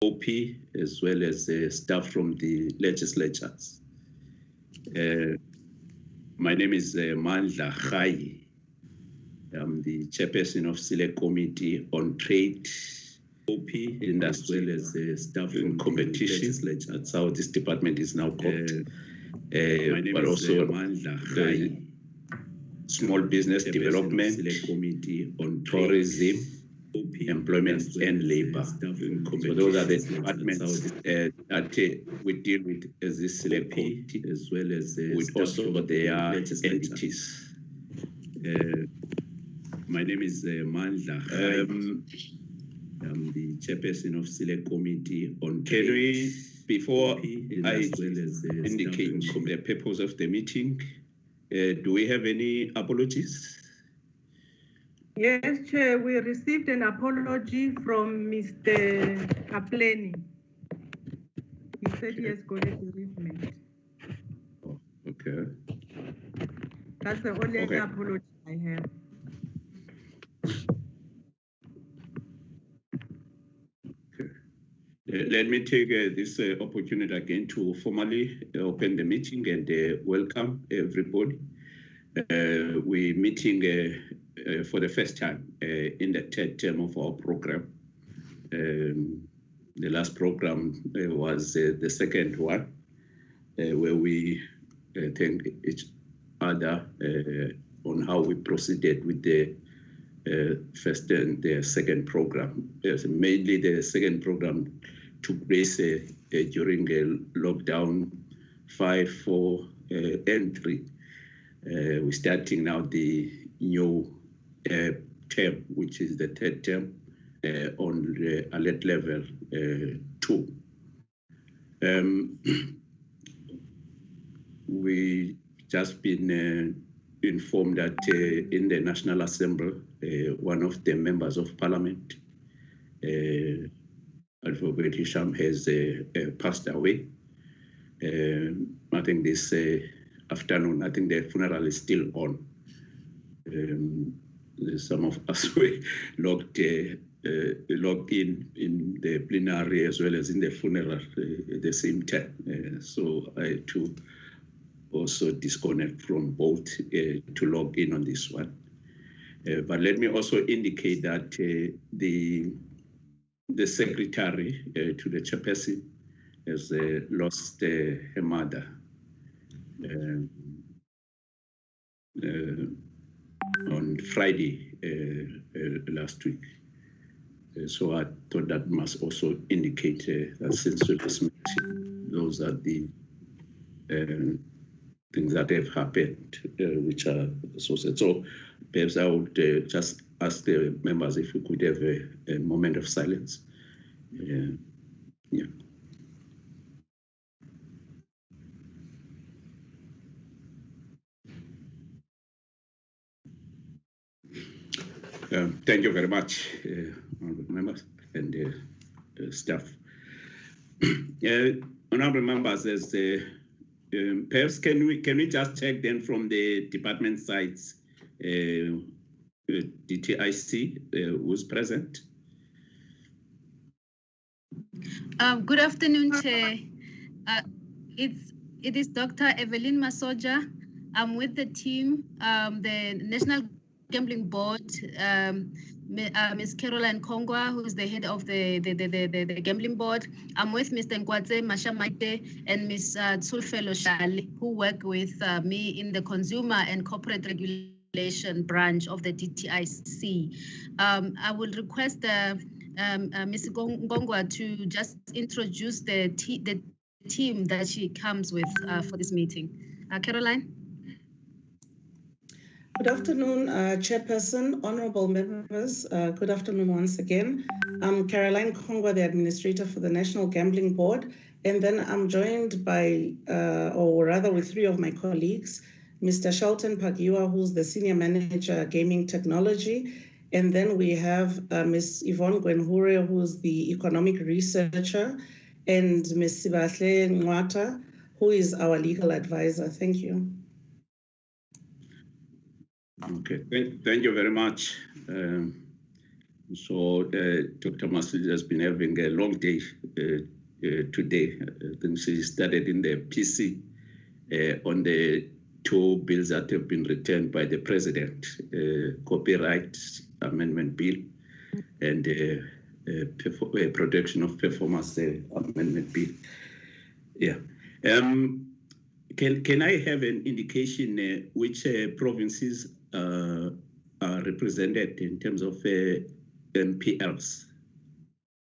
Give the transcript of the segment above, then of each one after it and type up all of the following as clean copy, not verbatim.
NCOP, as well as staff from the legislatures. My name is Mandla Khai. I'm the chairperson of Select Committee on Trade, OP, and as well as staff in competition. That's how this department is now called. But also the Small Business Development, Select Committee on Tourism, Employment and Labor. So those are the departments that we deal with as this Select Committee, as well as with also their entities. My name is Mandla. I'm the chairperson of Select Committee on Trade. Before I indicate the purpose of the meeting, do we have any apologies? Yes, Chair, we received an apology from Mr. Kapleni. He said he has got a bereavement. Oh, okay. That's the only apology I have. Let me take this opportunity again to formally open the meeting and welcome everybody. We're meeting for the first time in the third term of our program. The last program was the second one, where we thank each other on how we proceeded with the first and the second program. Mainly the second program took place during lockdown 5, 4, and 3. We're starting now the new term, which is the third term on the alert level 2. We just been informed that in the National Assembly, one of the members of Parliament, Advocate Hisham, has passed away. I think this afternoon, I think the funeral is still on. Some of us were logged in the plenary as well as in the funeral at the same time. So I had to also disconnect from both to log in on this one. But let me also indicate that the secretary to the chairperson has lost her mother on Friday last week. So I thought that must also indicate that since this meeting, those are the things that have happened, which are associated. So perhaps I would just ask the members if we could have a moment of silence. Yeah. Thank you very much, members and staff. Honorable members, as perhaps can we just check then from the department sides, DTIC, who's present? Good afternoon, Chair. It is Dr. Evelyn Masoja. I'm with the team, the National Gambling Board, Ms. Caroline Kongwa, who is the head of the Gambling Board. I'm with Mr. Nkwadze Mashamaite and Ms. Tsulfelo Shali, who work with me in the Consumer and Corporate Regulation branch of the DTIC. I will request Ms. Ngongwa to just introduce the team that she comes with for this meeting. Caroline? Good afternoon, Chairperson, honorable members. Good afternoon once again. I'm Caroline Kongwa, the Administrator for the National Gambling Board. And then I'm joined by, or rather with 3 of my colleagues, Mr. Shelton Pagiwa, who's the Senior Manager, Gaming Technology. And then we have Ms. Yvonne Gwenhure, who's the Economic Researcher, and Ms. Sibahle Nwata, who is our Legal Advisor. Thank you. Okay, thank you very much. So Dr. Masoja has been having a long day today. I think she started in the PC on the two bills that have been returned by the President, Copyright Amendment Bill and Protection of Performance Amendment Bill. Yeah. Can I have an indication which provinces are represented in terms of MPLs?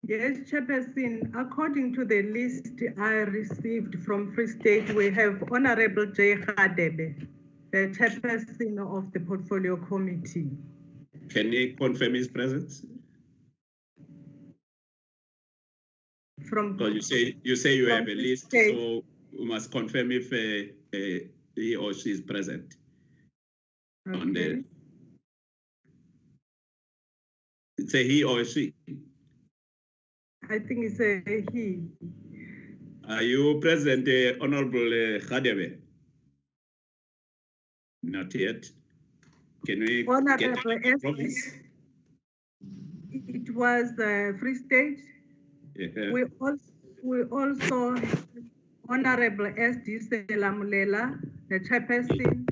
Yes, Chairperson, according to the list I received from Free State, we have Honorable J. Khadebe, the Chairperson of the Portfolio Committee. Can you confirm his presence? From you say you have a list, State. so we must confirm if he or she is present. Okay. On the, it's a he or a she. I think it's a he. Are you present, Honorable Khadebe? Not yet. Can we Honorable get the province? It was Free State. Yeah. We also Honorable S.D. Selamulela, the Chairperson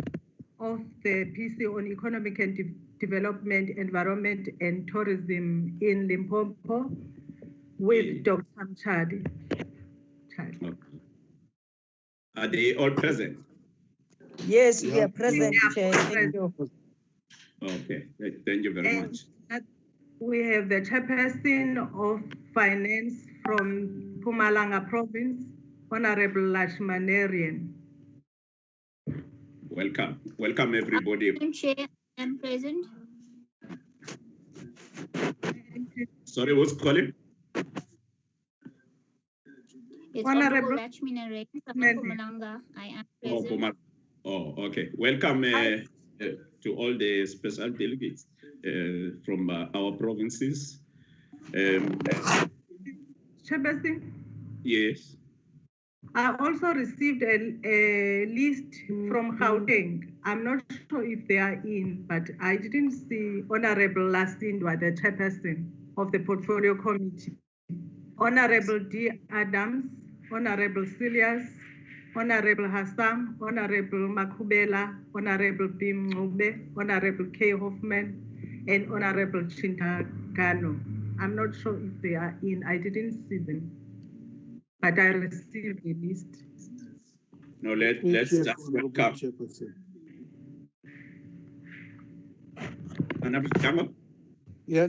of the PC on Economic and Development, Environment and Tourism in Limpopo, with Dr. Mchadi. Okay. Are they all present? Yes, we are present, Chair. Thank you. Okay, thank you very much. We have the Chairperson of Finance from Mpumalanga Province, Honorable Lashmanarian. Welcome. Welcome, everybody. Chair, I'm present. Sorry, who's calling? It's Honorable Lashmanarian from Mpumalanga. I am present. Okay. Welcome to all the special delegates from our provinces. Chairperson? Yes. I also received a list from Gauteng. I'm not sure if they are in, but I didn't see Honorable Lasindwa, the Chairperson of the Portfolio Committee. Honorable D. Adams, Honorable Silias, Honorable Hassan, Honorable Makubela, Honorable Bim Ngube, Honorable K. Hoffman, and Honorable Chintagano. I'm not sure if they are in. I didn't see them, but I received a list. No, let's just welcome. Yeah,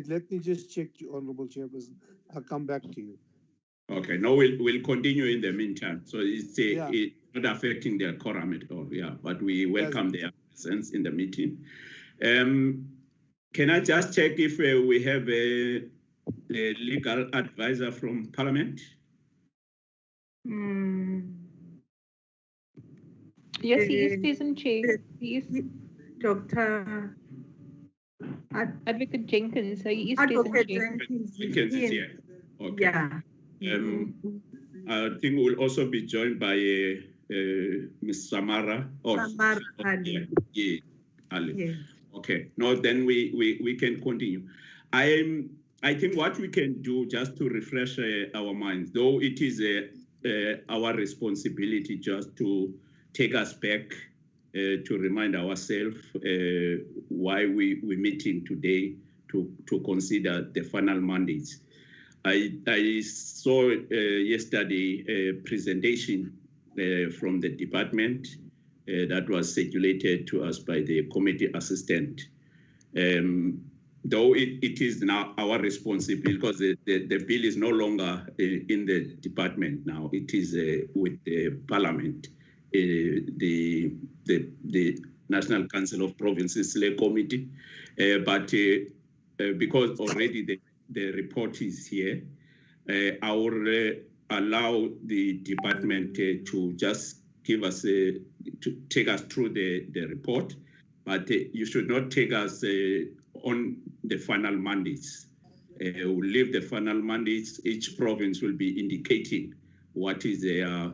let me just check, Honorable Chairperson. I'll come back to you. Okay, no, we'll continue in the meantime. So it's not affecting their quorum at all, yeah, but we welcome their presence in the meeting. Can I just check if we have a legal advisor from Parliament? Yes, he is present, Chair. He is Dr. Advocate Jenkins. So he is Advocate present, Jenkins is here. Okay. Yeah. I think we'll also be joined by Ms. Samara. Samara Ali. Yeah, Ali. Yeah. Okay. No, then we can continue. I think what we can do, just to refresh our minds, though it is our responsibility just to take us back to remind ourselves why we're meeting today to consider the final mandates. I saw yesterday a presentation from the department that was circulated to us by the committee assistant. Though it is now our responsibility, because the bill is no longer in the department now, it is with the Parliament, the National Council of Provinces Select Committee, but because already the report is here, I will allow the department to just give us to take us through the report, but you should not take us on the final mandates. We'll leave the final mandates. Each province will be indicating what is their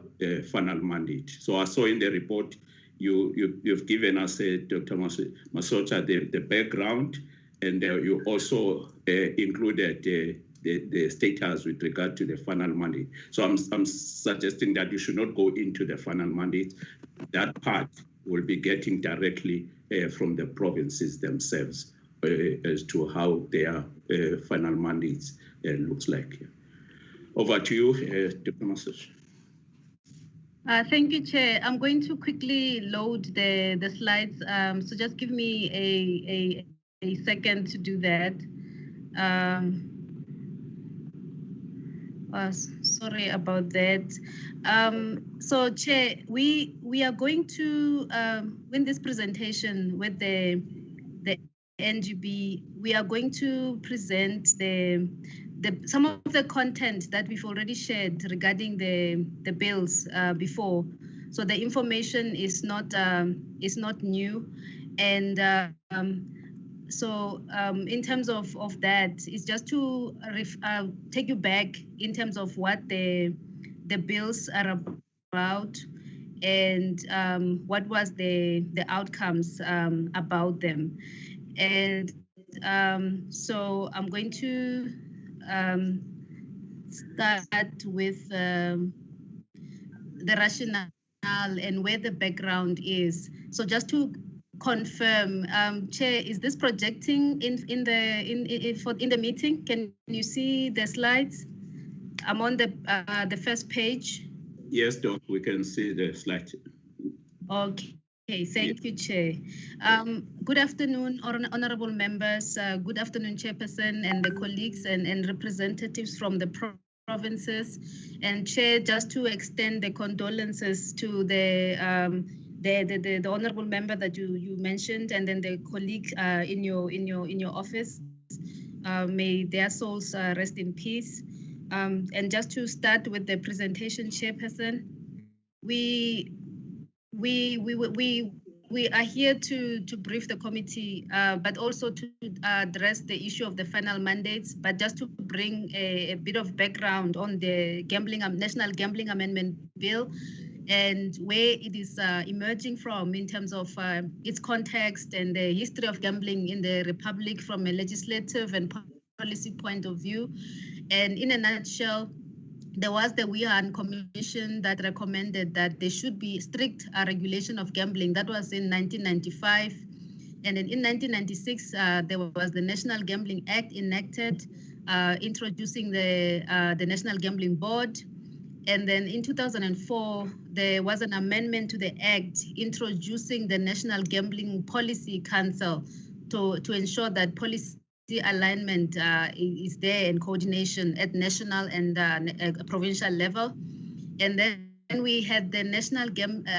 final mandate. So I saw in the report you've given us, Dr. Masoja, the background And you also included the status with regard to the final mandate. So I'm suggesting that you should not go into the final mandate. That part will be getting directly from the provinces themselves as to how their final mandates looks like. Over to you, Dr. Masoch. Thank you, Chair. I'm going to quickly load the slides. So just give me a second to do that. Sorry about that. So Chair, we are going to in this presentation with the NGB, we are going to present some of the content that we've already shared regarding the bills before. So the information is not new, and so in terms of that, it's just to take you back in terms of what the bills are about and what was the outcomes about them. And so I'm going to start with the rationale and where the background is. So just to confirm, Chair, is this projecting in the meeting? Can you see the slides? I'm on the first page. Yes, Doc, we can see the slide. Okay. Thank you, Chair. Good afternoon, honorable members. Good afternoon, Chairperson and the colleagues and representatives from the provinces. And Chair, just to extend the condolences to the honorable member that you mentioned, and then the colleague in your office. May their souls rest in peace. And just to start with the presentation, Chairperson, we are here to brief the committee, but also to address the issue of the final mandates, but just to bring a bit of background on the National Gambling Amendment Bill and where it is emerging from in terms of its context and the history of gambling in the Republic from a legislative and policy point of view. And in a nutshell, there was the Wehan Commission that recommended that there should be strict regulation of gambling. That was in 1995. And then in 1996, there was the National Gambling Act enacted, introducing the National Gambling Board. And then in 2004, there was an amendment to the Act introducing the National Gambling Policy Council to ensure that policy alignment is there and coordination at national and provincial level. And then we had the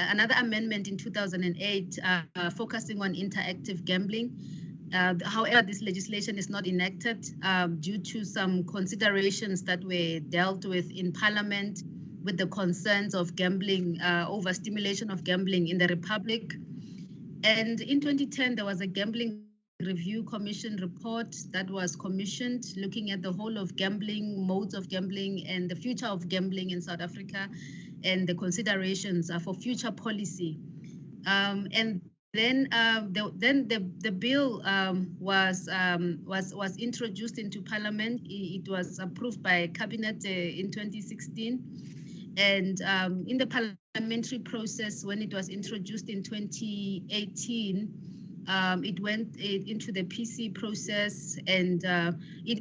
another amendment in 2008 focusing on interactive gambling. However, this legislation is not enacted due to some considerations that were dealt with in Parliament with the concerns of gambling, overstimulation of gambling in the Republic. And in 2010, there was a Gambling Review Commission report that was commissioned looking at the whole of gambling, modes of gambling, and the future of gambling in South Africa, and the considerations for future policy. And then the bill was introduced into Parliament. It was approved by Cabinet in 2016, and in the parliamentary process, when it was introduced in 2018. It went into the PC process, and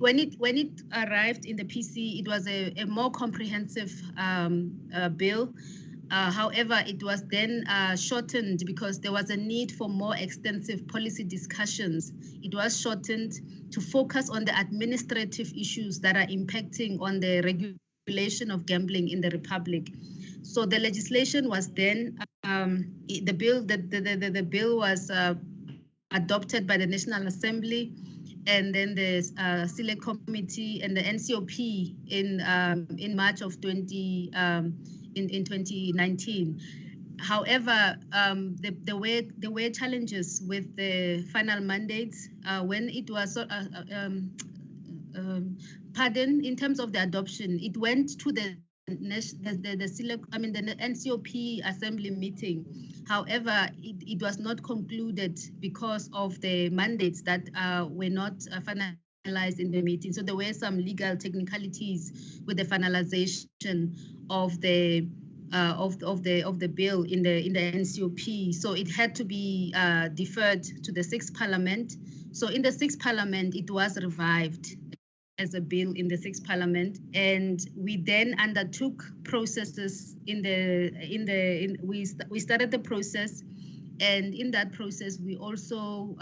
when it arrived in the PC, it was a more comprehensive bill. However, it was then shortened because there was a need for more extensive policy discussions. It was shortened to focus on the administrative issues that are impacting on the regulation of gambling in the Republic. So the legislation was then the bill was adopted by the National Assembly, and then the Select Committee and the NCOP in March of 2019. However, there were challenges with the final mandates when it was pardon, in terms of the adoption. It went to the the NCOP assembly meeting. However, it was not concluded because of the mandates that were not finalized in the meeting. So there were some legal technicalities with the finalization of the bill in the NCOP. So it had to be deferred to the 6th Parliament. So in the 6th Parliament, it was revived as a bill in the 6th Parliament, and we then undertook processes we started the process, and in that process we also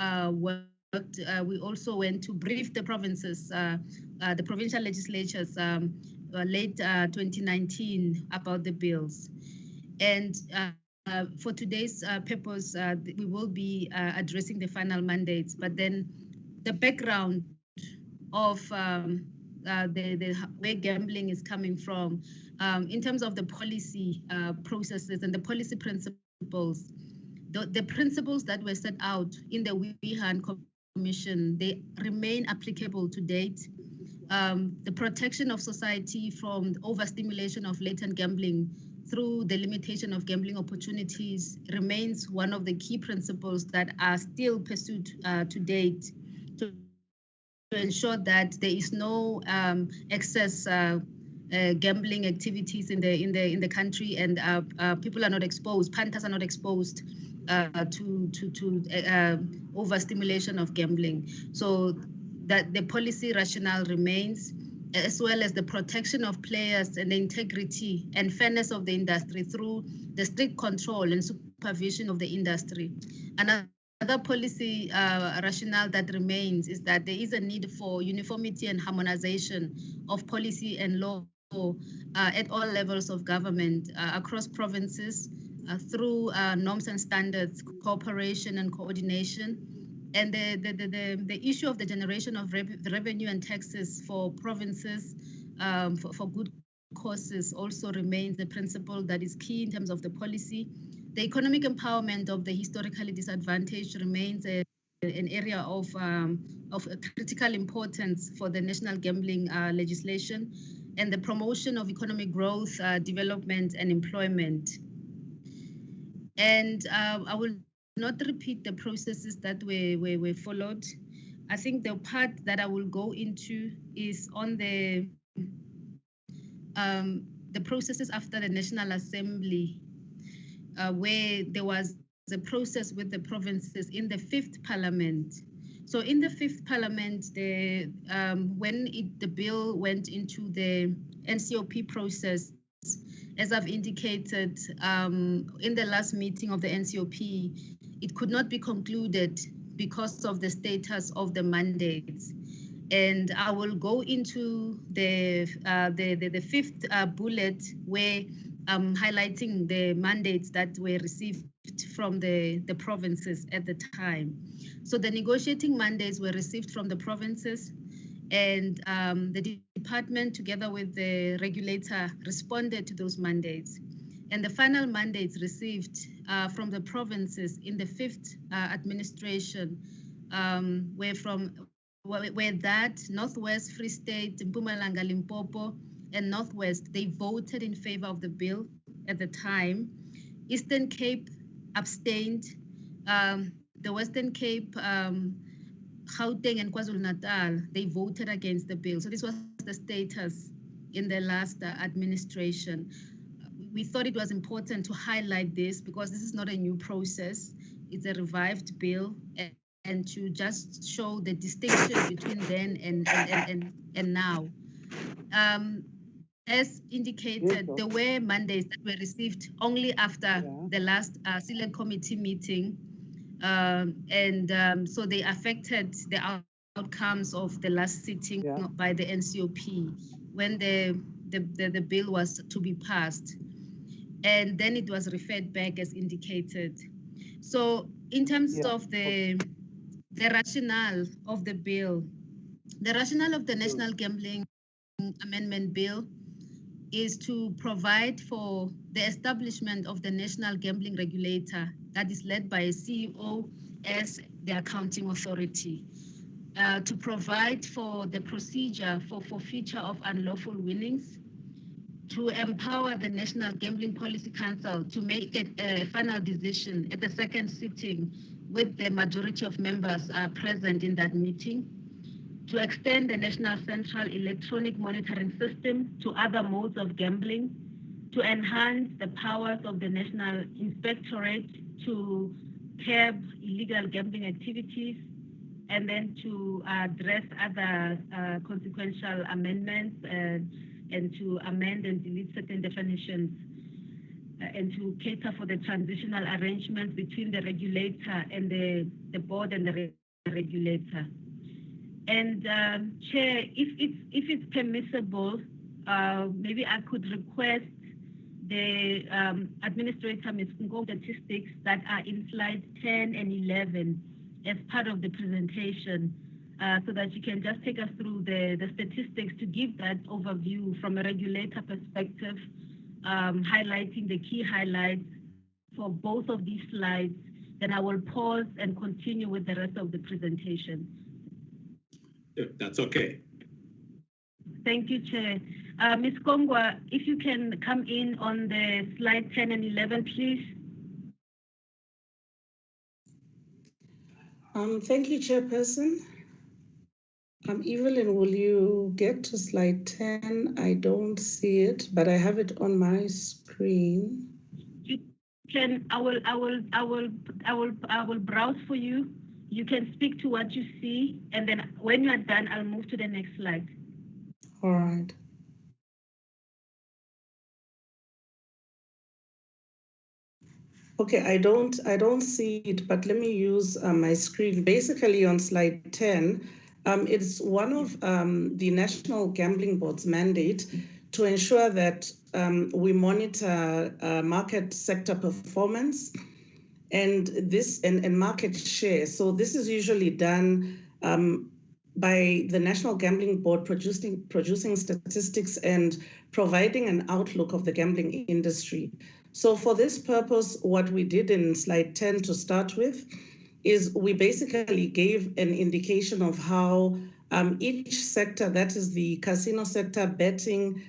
we also went to brief the provinces, the provincial legislatures, late 2019 about the bills. And for today's purpose, we will be addressing the final mandates, but then the background of where gambling is coming from, in terms of the policy processes and the policy principles. The principles that were set out in the Wehan Commission, they remain applicable to date. The protection of society from overstimulation of latent gambling through the limitation of gambling opportunities remains one of the key principles that are still pursued to date, to ensure that there is no excess gambling activities in the country, and people are not exposed, punters are not exposed to overstimulation of gambling. So that the policy rationale remains, as well as the protection of players and the integrity and fairness of the industry through the strict control and supervision of the industry. Another policy rationale that remains is that there is a need for uniformity and harmonization of policy and law at all levels of government across provinces through norms and standards, cooperation and coordination. And the issue of the generation of revenue and taxes for provinces for good causes also remains a principle that is key in terms of the policy. The economic empowerment of the historically disadvantaged remains an area of critical importance for the national gambling legislation, and the promotion of economic growth, development, and employment. And I will not repeat the processes that were followed. I think the part that I will go into is on the processes after the National Assembly, where there was a process with the provinces in the 5th Parliament. So in the 5th Parliament, when the bill went into the NCOP process, as I've indicated in the last meeting of the NCOP, it could not be concluded because of the status of the mandates. And I will go into the 5th bullet, where I'm highlighting the mandates that were received from the provinces at the time. So the negotiating mandates were received from the provinces, and the department, together with the regulator, responded to those mandates. And the final mandates received from the provinces in the 5th administration were that Northwest, Free State, Mpumalanga, Limpopo, and Northwest, they voted in favor of the bill at the time. Eastern Cape abstained. The Western Cape, Gauteng, and KwaZulu-Natal, they voted against the bill. So this was the status in the last administration. We thought it was important to highlight this because this is not a new process. It's a revived bill, and to just show the distinction between then and now. As indicated, there were mandates that were received only after the last select committee meeting. So they affected the outcomes of the last sitting by the NCOP when the bill was to be passed. And then it was referred back as indicated. So in terms of the rationale of the bill, the rationale of the National Gambling Amendment Bill is to provide for the establishment of the National Gambling Regulator that is led by a CEO as the accounting authority, to provide for the procedure for forfeiture of unlawful winnings, to empower the National Gambling Policy Council to make a final decision at the second sitting with the majority of members present in that meeting, to extend the National Central Electronic Monitoring System to other modes of gambling, to enhance the powers of the National Inspectorate to curb illegal gambling activities, and then to address other consequential amendments and to amend and delete certain definitions and to cater for the transitional arrangements between the regulator and the board and the regulator. And Chair, if it's permissible, maybe I could request the Administrator, Ms. Ngo, statistics that are in slides 10 and 11 as part of the presentation, so that you can just take us through the statistics to give that overview from a regulator perspective, highlighting the key highlights for both of these slides. Then I will pause and continue with the rest of the presentation. Yeah, that's okay. Thank you, Chair. Ms. Kongwa, if you can come in on the slide 10 and 11, please. Thank you, Chairperson. Evelyn, will you get to slide 10? I don't see it, but I have it on my screen. You can. I will browse for you. You can speak to what you see, and then when you are done, I'll move to the next slide. All right. Okay, I don't see it, but let me use my screen. Basically, on slide 10, it's one of the National Gambling Board's mandate to ensure that we monitor market sector performance and market share. So this is usually done by the National Gambling Board producing statistics and providing an outlook of the gambling industry. So for this purpose, what we did in slide 10 to start with is we basically gave an indication of how each sector, that is the casino sector, betting,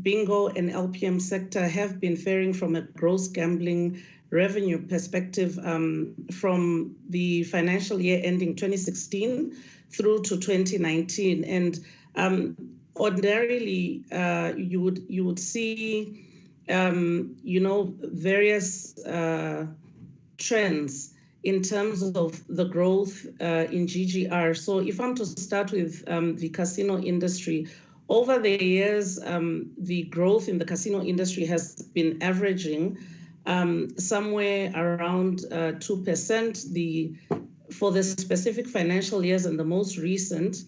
bingo, and LPM sector, have been faring from a gross gambling revenue perspective from the financial year ending 2016 through to 2019. And ordinarily, you would see various trends in terms of the growth in GGR. So if I'm to start with the casino industry, over the years, the growth in the casino industry has been averaging somewhere around 2%. For the specific financial years and the most recent,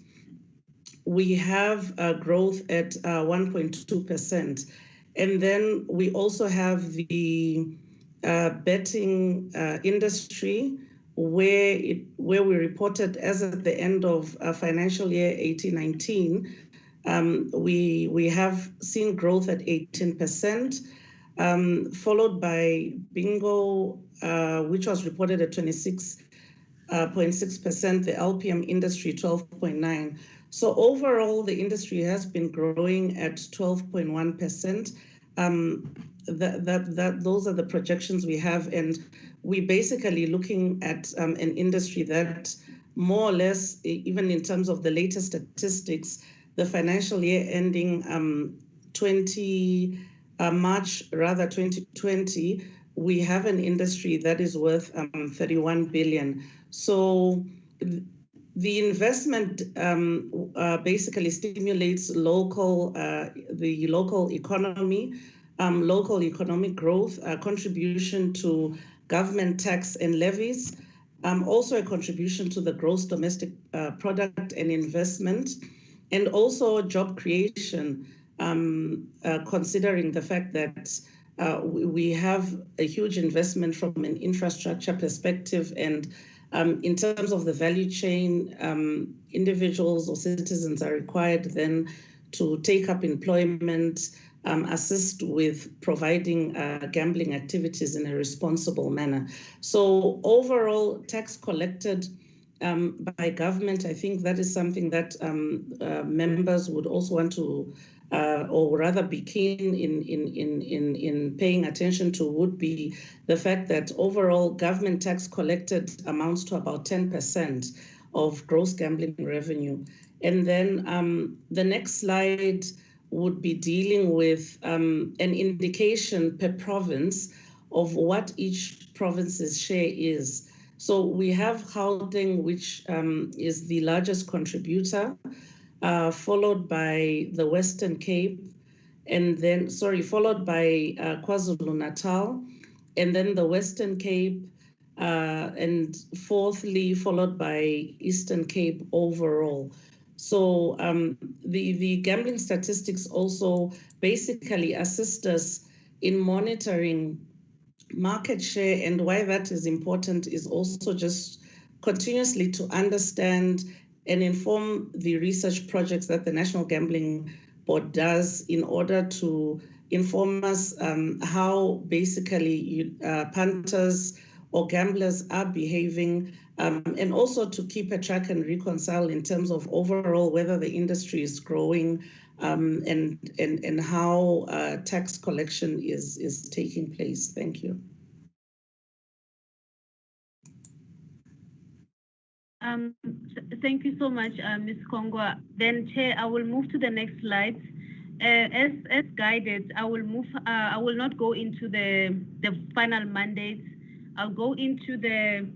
we have growth at 1.2%. And then we also have the betting industry, where we reported as at the end of financial year 18-19, we have seen growth at 18%, followed by bingo, which was reported at 26.6%, the LPM industry 12.9%. So overall, the industry has been growing at 12.1%. Those are the projections we have, and we're basically looking at an industry that more or less, even in terms of the latest statistics, the financial year ending March 2020, we have an industry that is worth 31 billion. So the investment basically stimulates the local economy, local economic growth, contribution to government tax and levies, also a contribution to the gross domestic product and investment, and also job creation, considering the fact that we have a huge investment from an infrastructure perspective, and in terms of the value chain, individuals or citizens are required then to take up employment, assist with providing gambling activities in a responsible manner. So overall, tax collected by government, I think that is something that members would also want to or rather be keen in paying attention to would be the fact that overall government tax collected amounts to about 10% of gross gambling revenue. And then the next slide would be dealing with an indication per province of what each province's share is. So we have Gauteng, which is the largest contributor, followed by the Western Cape, and then, followed by KwaZulu-Natal, and then the Western Cape, and fourthly, followed by Eastern Cape overall. So the gambling statistics also basically assist us in monitoring market share, and why that is important is also just continuously to understand and inform the research projects that the National Gambling Board does in order to inform us how basically punters or gamblers are behaving, and also to keep a track and reconcile in terms of overall whether the industry is growing, and how tax collection is taking place. Thank you. Thank you so much, Ms. Kongwa. Then, Chair, I will move to the next slide. As guided, I will not go into the final mandates. I'll go into the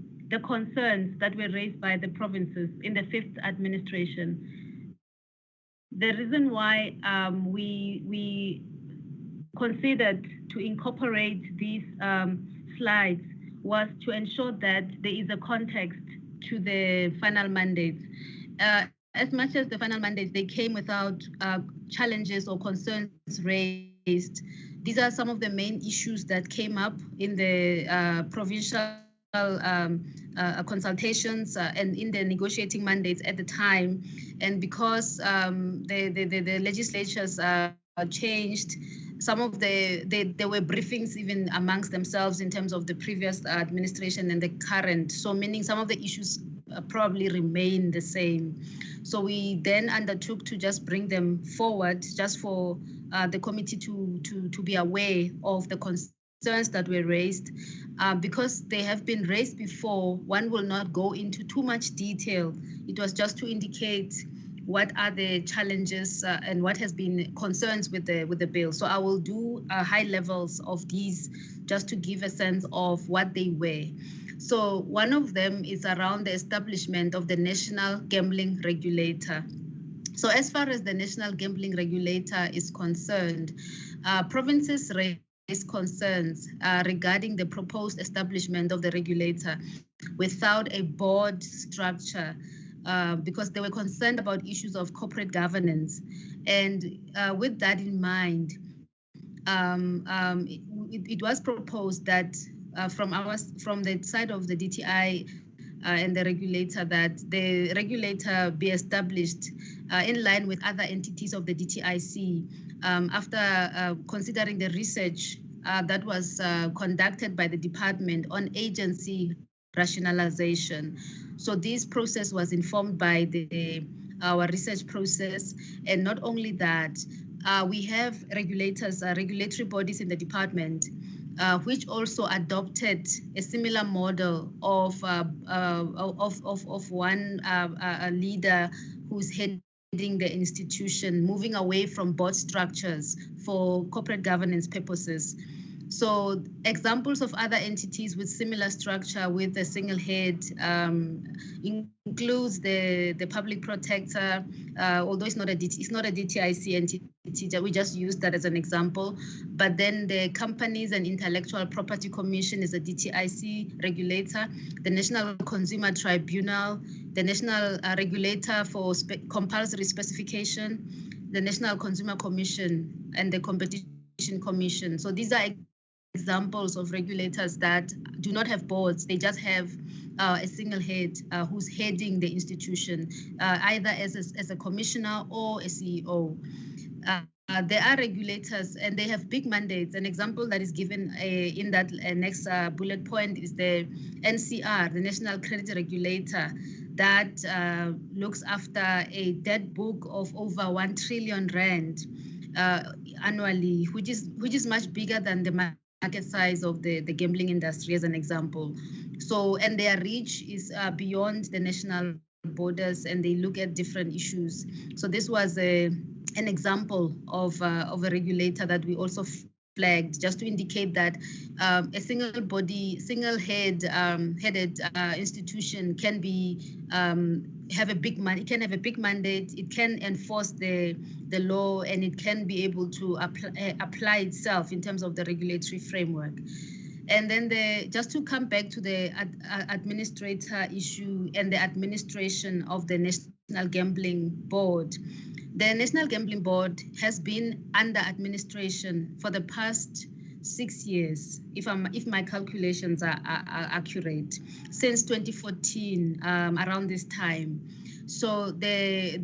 concerns that were raised by the provinces in the 5th administration. The reason why we considered to incorporate these slides was to ensure that there is a context to the final mandates. As much as the final mandates, they came without challenges or concerns raised. These are some of the main issues that came up in the provincial consultations and in the negotiating mandates at the time. And because the legislatures changed, some of there were briefings even amongst themselves in terms of the previous administration and the current. So meaning some of the issues probably remain the same. So we then undertook to just bring them forward just for the committee to be aware of the concerns that were raised. Because they have been raised before, one will not go into too much detail. It was just to indicate what are the challenges and what has been concerns with the bill. So I will do high levels of these just to give a sense of what they were. So one of them is around the establishment of the National Gambling Regulator. So as far as the National Gambling Regulator is concerned, provinces raised concerns regarding the proposed establishment of the regulator without a board structure, because they were concerned about issues of corporate governance. And with that in mind, it was proposed that from the side of the DTI and the regulator, that the regulator be established in line with other entities of the DTIC after considering the research that was conducted by the department on agency rationalization. So this process was informed by our research process. And not only that, we have regulators, regulatory bodies in the department, which also adopted a similar model of one leader who's heading the institution, moving away from board structures for corporate governance purposes. So examples of other entities with similar structure with a single head includes the public protector, although it's not a DTIC entity, we just use that as an example. But then the Companies and Intellectual Property Commission is a DTIC regulator, the National Consumer Tribunal, the National Regulator for Compulsory Specification, the National Consumer Commission, and the Competition Commission. So these are examples of regulators that do not have boards. They just have a single head who's heading the institution, either as a commissioner or a CEO. There are regulators and they have big mandates. An example that is given in that next bullet point is the NCR, the National Credit Regulator, that looks after a debt book of over 1 trillion rand. annually, which is much bigger than the market size of the gambling industry, as an example. So, and their reach is beyond the national borders, and they look at different issues. So this was an example of a regulator that we also flagged, just to indicate that a single-headed institution can have a big mandate. It can enforce the law, and it can be able to apply itself in terms of the regulatory framework. And then just to come back to the administrator issue and the administration of the National Gambling Board. The National Gambling Board has been under administration for the past 6 years, if my calculations are accurate, since 2014, around this time. So the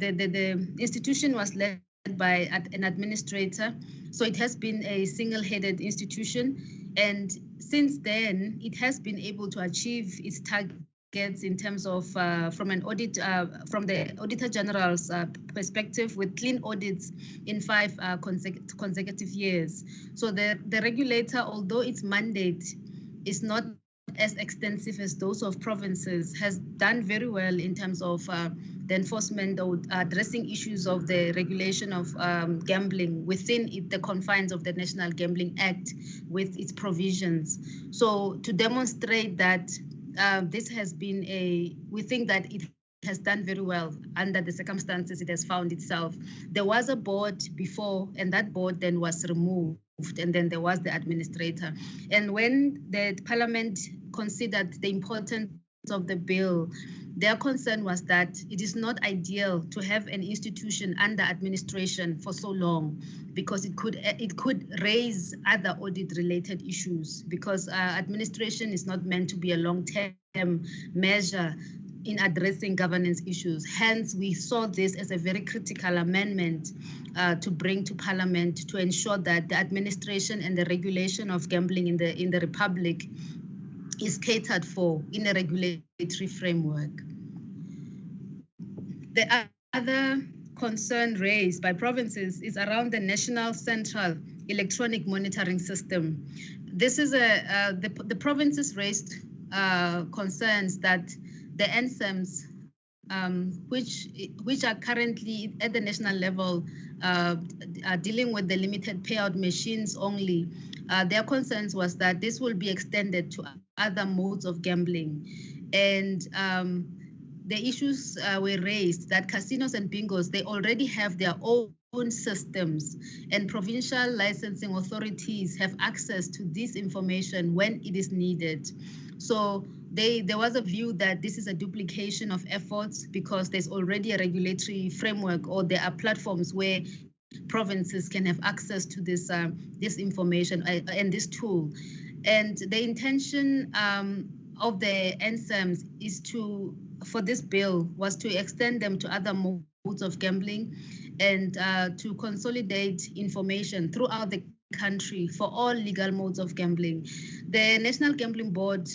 institution was led by an administrator. So it has been a single-headed institution, and since then it has been able to achieve its targets in terms of from the Auditor General's perspective, with clean audits in 5 consecutive years. So the regulator, although its mandate is not as extensive as those of provinces, has done very well in terms of the enforcement or addressing issues of the regulation of gambling within the confines of the National Gambling Act with its provisions. So to demonstrate that this has been we think that it has done very well under the circumstances it has found itself. There was a board before, and that board then was removed, and then there was the administrator. And when the Parliament considered the importance of the bill, their concern was that it is not ideal to have an institution under administration for so long, because it could raise other audit-related issues, because administration is not meant to be a long-term measure in addressing governance issues. Hence, we saw this as a very critical amendment to bring to Parliament to ensure that the administration and the regulation of gambling in the Republic is catered for in a regulatory framework. The other concern raised by provinces is around the National Central Electronic Monitoring System. This is the provinces raised concerns that the NCEMs, which are currently at the national level are dealing with the limited payout machines only, their concerns was that this will be extended to other modes of gambling. And the issues were raised that casinos and bingos, they already have their own systems, and provincial licensing authorities have access to this information when it is needed. So there was a view that this is a duplication of efforts, because there's already a regulatory framework, or there are platforms where provinces can have access to this information and this tool. And the intention of the NCEMs is for this bill was to extend them to other modes of gambling, and to consolidate information throughout the country for all legal modes of gambling. The National Gambling Board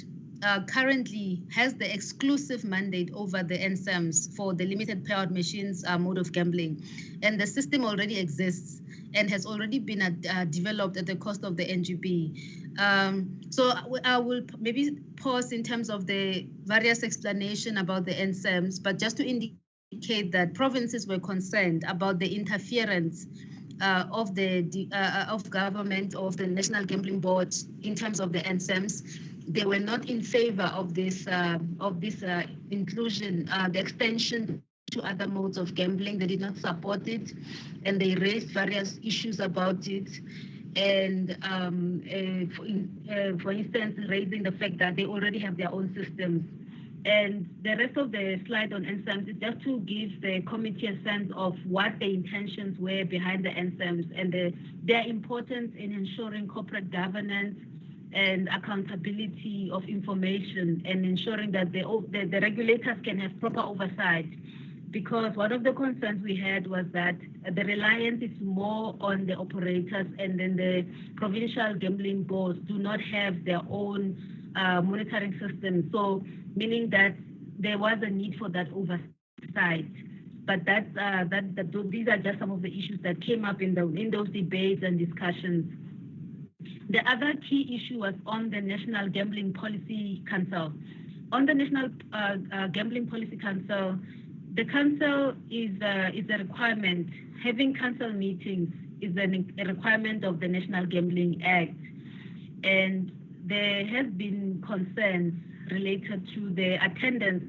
currently has the exclusive mandate over the NCEMs for the limited payout machines mode of gambling. And the system already exists and has already been developed at the cost of the NGB. So I will maybe pause in terms of the various explanation about the NCEMs, but just to indicate that provinces were concerned about the interference of government, of the National Gambling Board in terms of the NCEMs. They were not in favor of this inclusion, the extension to other modes of gambling. They did not support it, and they raised various issues about it. And for instance, raising the fact that they already have their own systems. And the rest of the slide on NCEMs is just to give the committee a sense of what the intentions were behind the NCEMs and their importance in ensuring corporate governance and accountability of information, and ensuring that the regulators can have proper oversight. Because one of the concerns we had was that the reliance is more on the operators, and then the provincial gambling boards do not have their own monitoring system. So meaning that there was a need for that oversight. But these are just some of the issues that came up in those debates and discussions. The other key issue was on the National Gambling Policy Council. On the National Gambling Policy Council, the council is a requirement. Having council meetings is a requirement of the National Gambling Act. And there has been concerns related to the attendance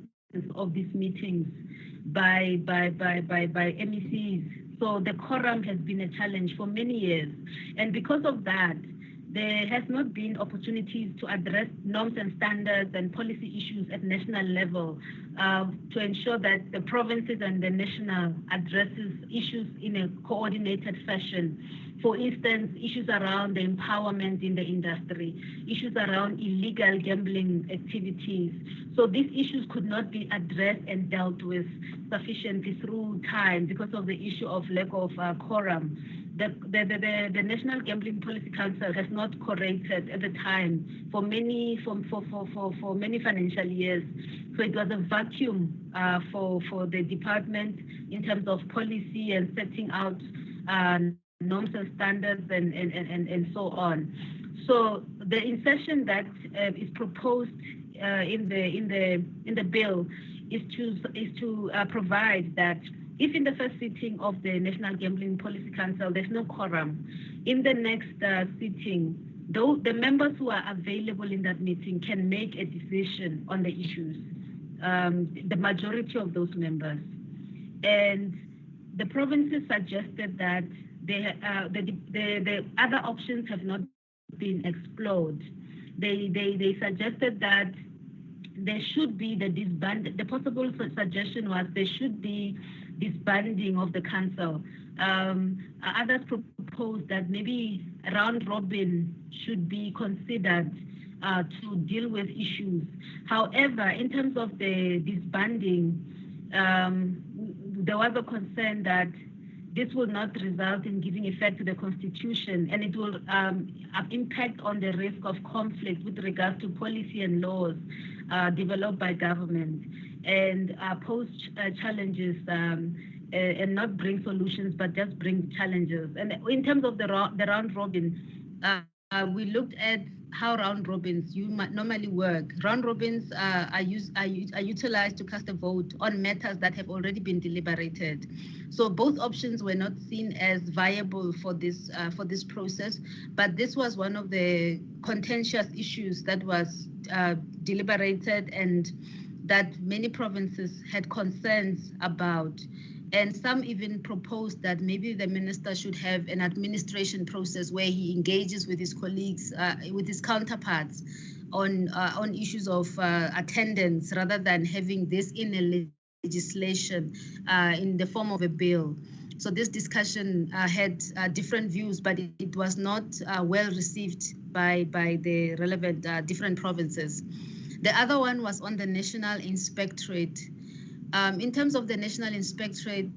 of these meetings by MECs. So the quorum has been a challenge for many years. And because of that, there has not been opportunities to address norms and standards and policy issues at national level to ensure that the provinces and the national addresses issues in a coordinated fashion. For instance, issues around the empowerment in the industry, issues around illegal gambling activities. So these issues could not be addressed and dealt with sufficiently through time because of the issue of lack of quorum. The National Gambling Policy Council has not corrected at the time for many financial years. So it was a vacuum for the department in terms of policy and setting out norms and standards and so on. So the insertion that is proposed in the bill is to provide that if in the first sitting of the National Gambling Policy Council there's no quorum, in the next sitting, though the members who are available in that meeting can make a decision on the issues, the majority of those members. And the provinces suggested that the other options have not been explored. They suggested that there should be the possible suggestion was there should be disbanding of the council. Others proposed that maybe round robin should be considered to deal with issues. However, in terms of the disbanding, there was a concern that this will not result in giving effect to the Constitution, and it will impact on the risk of conflict with regards to policy and laws developed by government, and pose challenges and not bring solutions, but just bring challenges. And in terms of the round robin, we looked at how round robins normally work. Round robins are utilized to cast a vote on matters that have already been deliberated. So both options were not seen as viable for this process, but this was one of the contentious issues that was deliberated and that many provinces had concerns about. And some even proposed that maybe the minister should have an administration process where he engages with his colleagues, with his counterparts on issues of attendance rather than having this in a legislation in the form of a bill. So this discussion had different views, but it was not well received by the relevant different provinces. The other one was on the National Inspectorate. In terms of the National Inspectorate,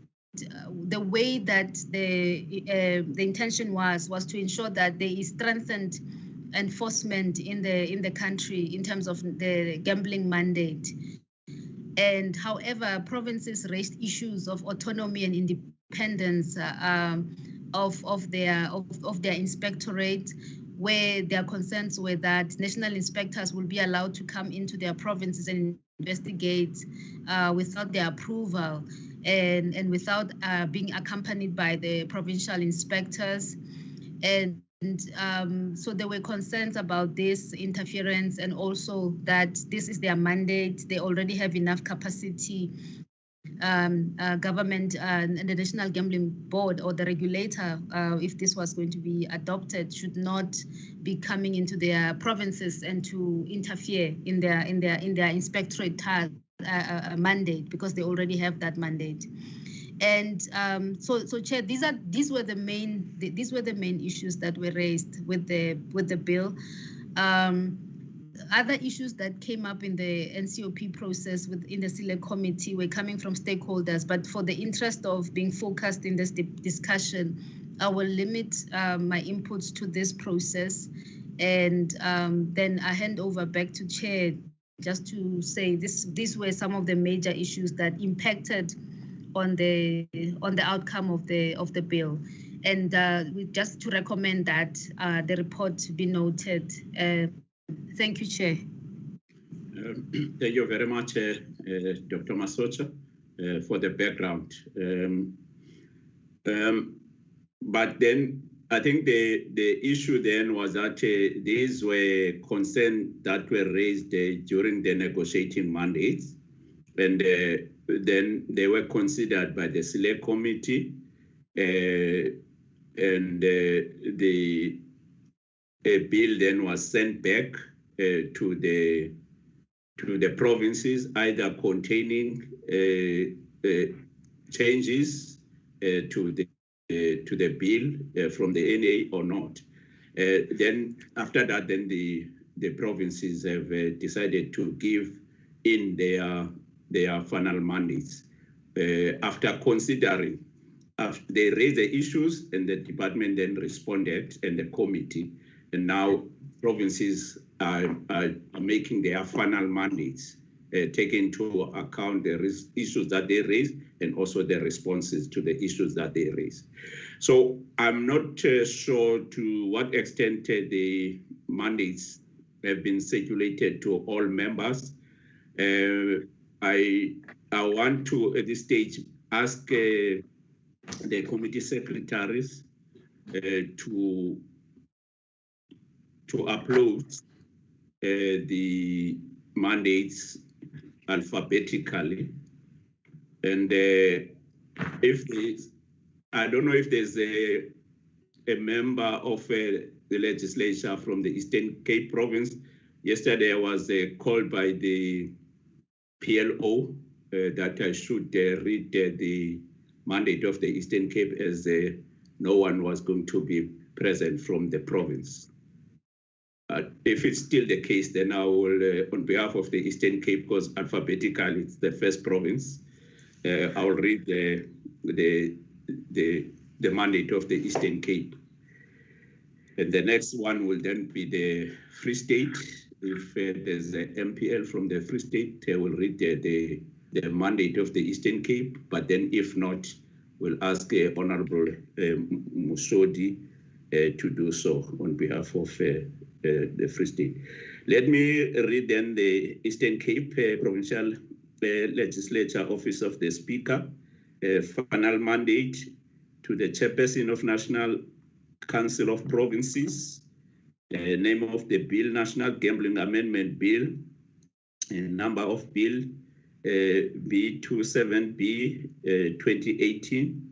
the way that the intention was to ensure that there is strengthened enforcement in the country in terms of the gambling mandate. And however, provinces raised issues of autonomy and independence of their inspectorate, where their concerns were that national inspectors will be allowed to come into their provinces and investigate without their approval and without being accompanied by the provincial inspectors. And so there were concerns about this interference, and also that this is their mandate. They already have enough capacity. Government and the National Gambling Board or the regulator, if this was going to be adopted, should not be coming into their provinces and to interfere in their inspectorate mandate, because they already have that mandate. And so Chair, these were the main issues that were raised with the bill. Other issues that came up in the NCOP process within the Select Committee were coming from stakeholders, but for the interest of being focused in this discussion, I will limit my inputs to this process, and then I hand over back to Chair just to say these were some of the major issues that impacted on the outcome of the bill. And we just to recommend that the report be noted. Thank you, Chair. Thank you very much, Dr. Masocha, for the background. But then I think the issue then was that these were concerns that were raised during the negotiating mandates, and then they were considered by the select committee, and the bill then was sent back to the provinces, either containing changes to the bill from the NA or not. Then after that, then the provinces have decided to give in their final mandates. After considering, they raised the issues and the department then responded, and the committee, and now provinces are making their final mandates, taking into account the issues that they raised and also the responses to the issues that they raised. So I'm not sure to what extent the mandates have been circulated to all members. I want to, at this stage, ask the committee secretaries to upload the mandates alphabetically, and if there's, I don't know if there's a member of the legislature from the Eastern Cape province. Yesterday I was called by the PLO that I should read the mandate of the Eastern Cape, as no one was going to be present from the province. If it's still the case, then I will, on behalf of the Eastern Cape, because alphabetically it's the first province, I will read the mandate of the Eastern Cape. And the next one will then be the Free State. If there's an MPL from the Free State, I will read the mandate of the Eastern Cape. But then if not, we'll ask Honorable Musodi to do so on behalf of the Free State. Let me read then the Eastern Cape Provincial Legislature Office of the Speaker, final mandate to the Chairperson of National Council of Provinces, name of the bill, National Gambling Amendment Bill, number of bill B27B 2018,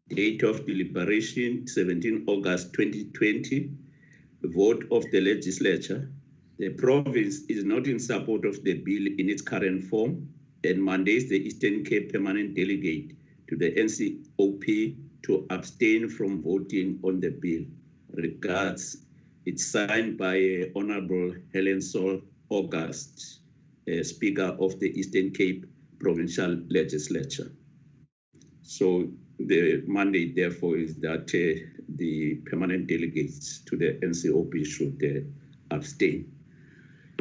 date of deliberation 17 August 2020, vote of the legislature. The province is not in support of the bill in its current form and mandates the Eastern Cape Permanent Delegate to the NCOP to abstain from voting on the bill. Regards, it's signed by Honorable Helen Sol August, Speaker of the Eastern Cape Provincial Legislature. So the mandate, therefore, is that the permanent delegates to the NCOP should abstain.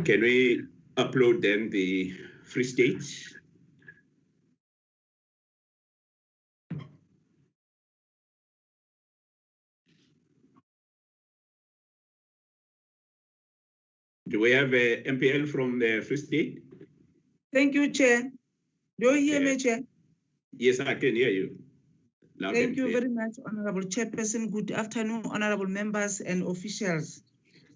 Can we upload then the Free State? Do we have a MPL from the Free State? Thank you, Chair. Do you hear me, Chair? Yes, I can hear you. Thank you very much, Honorable Chairperson. Good afternoon, honorable members and officials.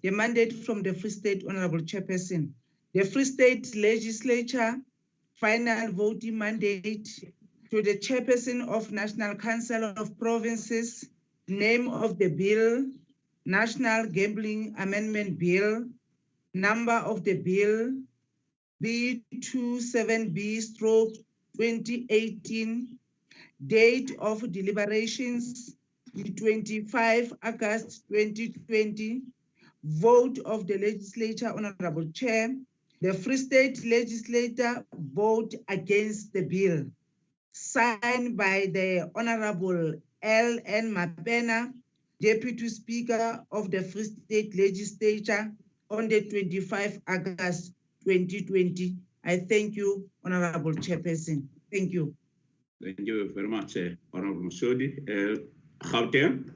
The mandate from the Free State, Honorable Chairperson. The Free State Legislature final voting mandate to the Chairperson of National Council of Provinces, name of the bill, National Gambling Amendment Bill, number of the bill, B27B/2018, date of deliberations, 25 August 2020, vote of the legislature, Honorable Chair. The Free State legislator vote against the bill, signed by the Honorable L.N. Mapena, Deputy Speaker of the Free State Legislature, on the 25 August 2020. I thank you, Honorable Chairperson. Thank you. Thank you very much, Honorable Msodi. Gauteng.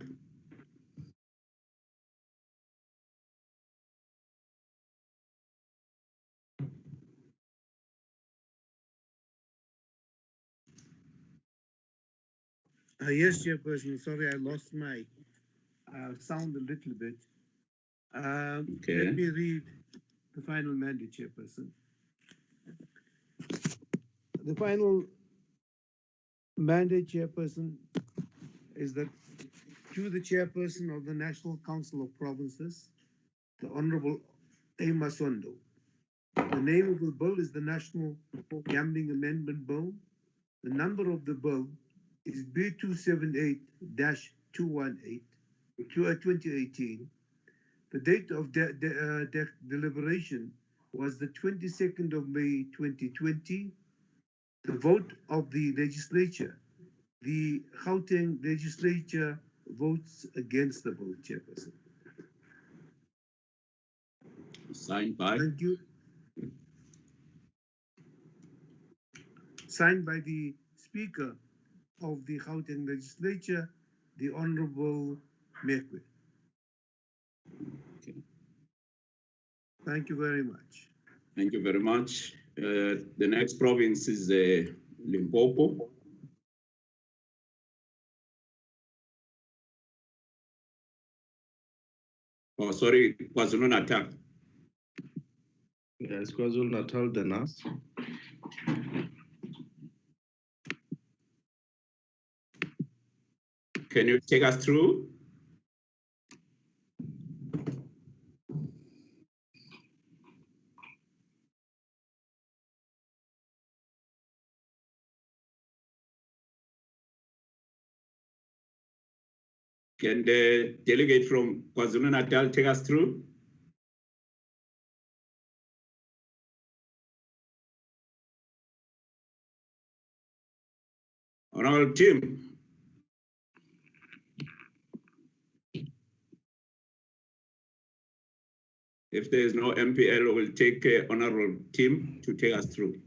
Yes, Chairperson. Sorry, I lost my sound a little bit. Okay. Let me read the final mandate, Chairperson. The final mandate, Chairperson, is that to the Chairperson of the National Council of Provinces, the Honorable A. Masondo. The name of the bill is the National Gambling Amendment Bill. The number of the bill is B278-218, 2018. The date of deliberation was the 22nd of May 2020. The vote of the legislature. The Gauteng legislature votes against the bill, Chairperson. Signed by? Thank you. Signed by the Speaker of the Gauteng legislature, the Honorable Mekwe. Okay. Thank you very much. Thank you very much. The next province is Limpopo. Oh, sorry, KwaZulu-Natal. Yes, KwaZulu-Natal, the NAS. Can you take us through? Can the delegate from KwaZulu-Natal take us through? Honorable Tim. If there is no MPL, we'll take Honorable Tim to take us through.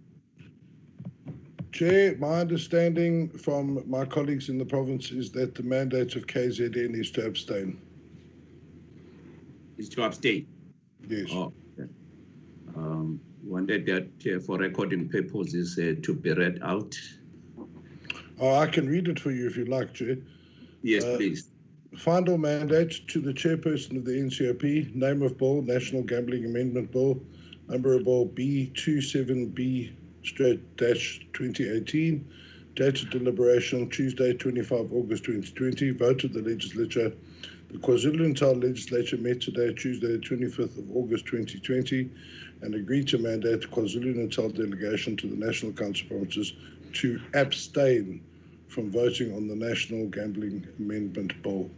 Chair, my understanding from my colleagues in the province is that the mandate of KZN is to abstain. Is to abstain? Yes. Oh, okay. Wanted that for recording purposes to be read out. Oh, I can read it for you if you like, Chair. Yes, please. Final mandate to the chairperson of the NCOP, name of bill, National Gambling Amendment Bill, number of bill B27B/2018, date of deliberation Tuesday, 25 August 2020, vote of the legislature. The KwaZulu-Natal legislature met today, Tuesday, 25th of August 2020, and agreed to mandate KwaZulu-Natal delegation to the National Council of Provinces to abstain from voting on the National Gambling Amendment Bill.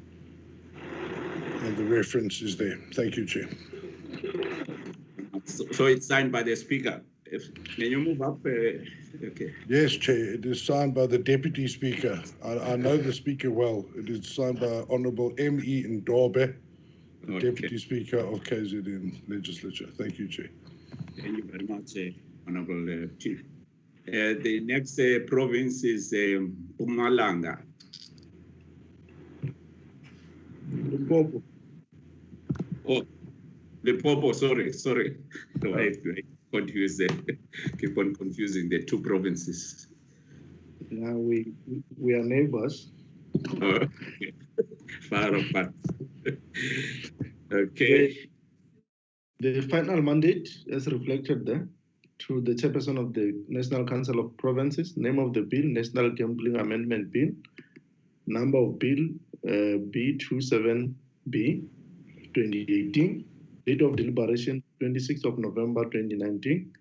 And the reference is there. Thank you, Chair. So it's signed by the Speaker. Can you move up? Okay. Yes, Chair. It is signed by the Deputy Speaker. I know the Speaker well. It is signed by Honourable M.E. Ndobe, the Okay. Deputy Speaker of KZN Legislature. Thank you, Chair. Thank you very much, Honourable Chief. The next province is Mpumalanga. Limpopo. Oh, Limpopo, sorry. No, I confuse keep on confusing the two provinces. Now we are neighbors. Oh, okay. Far apart. Okay. The final mandate is reflected there to the chairperson of the National Council of Provinces, name of the bill, National Gambling Amendment Bill, number of bill B27B 2018, date of deliberation 26th of November 2019.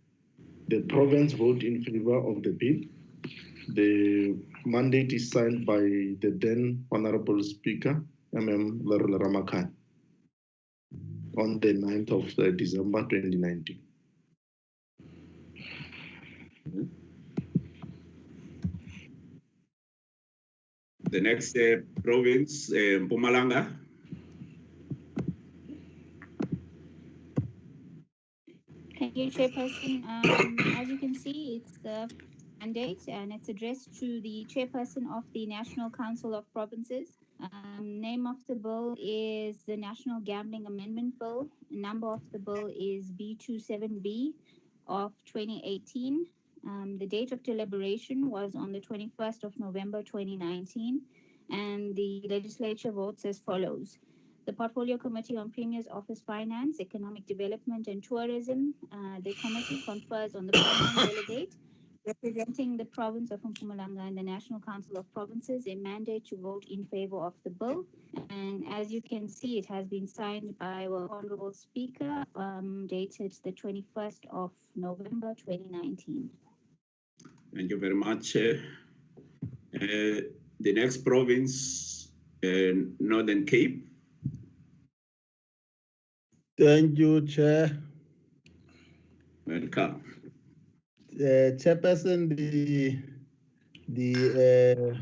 The province vote in favor of the bill. The mandate is signed by the then Honorable Speaker, Larula Ramakan, on the 9th of December 2019. The next province, Mpumalanga. Thank you, Chairperson. As you can see, it's the mandate, and it's addressed to the chairperson of the National Council of Provinces. Name of the bill is the National Gambling Amendment Bill. Number of the bill is B27B of 2018. The date of deliberation was on the 21st of November 2019, and the legislature votes as follows. The Portfolio Committee on Premier's Office Finance, Economic Development and Tourism, the committee confers on the following delegate representing the province of Mpumalanga and the National Council of Provinces a mandate to vote in favor of the bill. And as you can see, it has been signed by our Honorable Speaker, dated the 21st of November 2019. Thank you very much. The next province, Northern Cape. Thank you, Chair. Welcome. Chairperson, the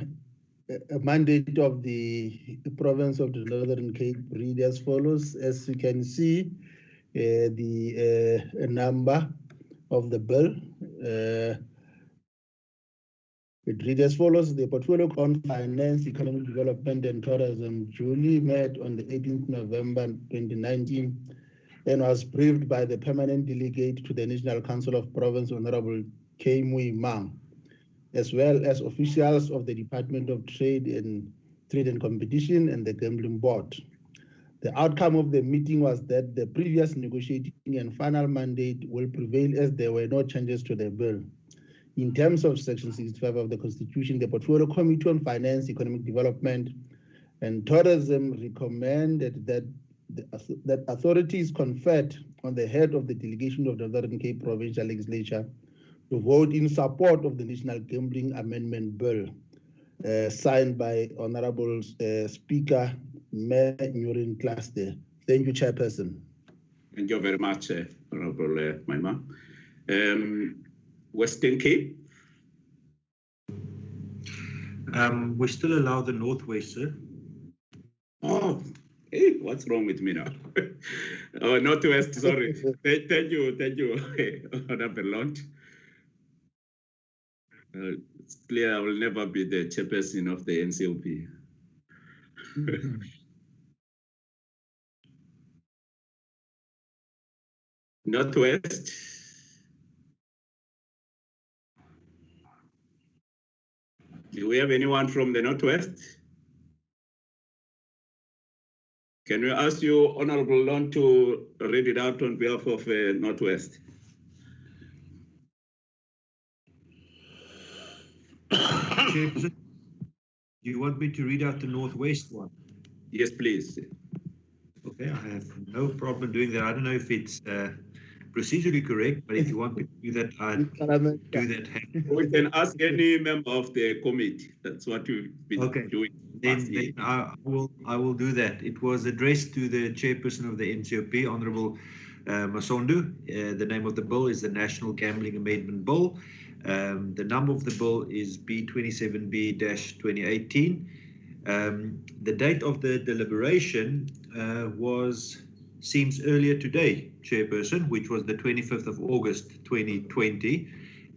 mandate of the province of the Northern Cape read as follows. As you can see, the number of the bill, it reads as follows. The Portfolio on Finance, Economic Development and Tourism duly met on the 18th November 2019 and was briefed by the permanent delegate to the National Council of Province, Honorable K. Mui Mang, as well as officials of the Department of Trade and Competition and the Gambling Board. The outcome of the meeting was that the previous negotiating and final mandate will prevail as there were no changes to the bill. In terms of Section 65 of the Constitution, the Portfolio Committee on Finance, Economic Development and Tourism recommended that that authority is conferred on the head of the delegation of the Northern Cape Provincial Legislature to vote in support of the National Gambling Amendment Bill, signed by Honorable Speaker Mayor Nurin Cluster. Thank you, Chairperson. Thank you very much, Honorable Maima. Western Cape. We still allow the Northwest, sir. Oh, hey, what's wrong with me now? Oh, Northwest, sorry. Thank you, Honorable Lord. It's clear I will never be the chairperson of the NCOP. Northwest. Do we have anyone from the Northwest? Can we ask you, Honorable Lon, to read it out on behalf of Northwest? Do you want me to read out the Northwest one? Yes, please. Okay, I have no problem doing that. I don't know if it's procedurally correct, but if you want me to do that, I'll do that. We can ask any member of the committee. That's what we've been doing. Then I will do that. It was addressed to the chairperson of the NCOP, Honorable Masondu. The name of the bill is the National Gambling Amendment Bill. The number of the bill is B27B-2018. The date of the deliberation seems earlier today, Chairperson, which was the 25th of August 2020,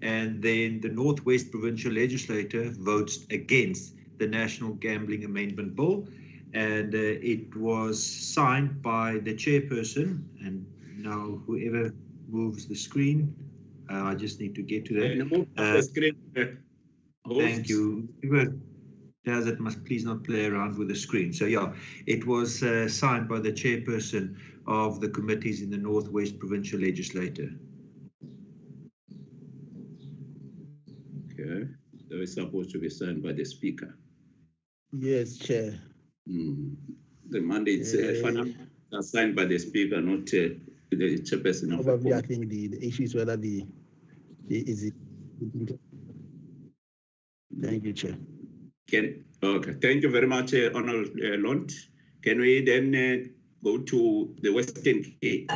and then the Northwest Provincial Legislature votes against the National Gambling Amendment Bill, and it was signed by the Chairperson, and now whoever moves the screen, I just need to get to that. Thank you. Whoever does it must please not play around with the screen. So yeah, it was signed by the chairperson of the committees in the Northwest Provincial Legislature. Okay, so it's supposed to be signed by the speaker. Yes, Chair. The mandates are signed by the speaker, not the chairperson of probably, the I think the issue is whether is it. Thank you, Chair. Okay, thank you very much, Honorable Lont. Can we then go to the Western Cape?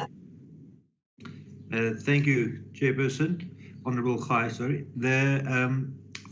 Thank you, Chairperson. Honorable Khai, sorry. The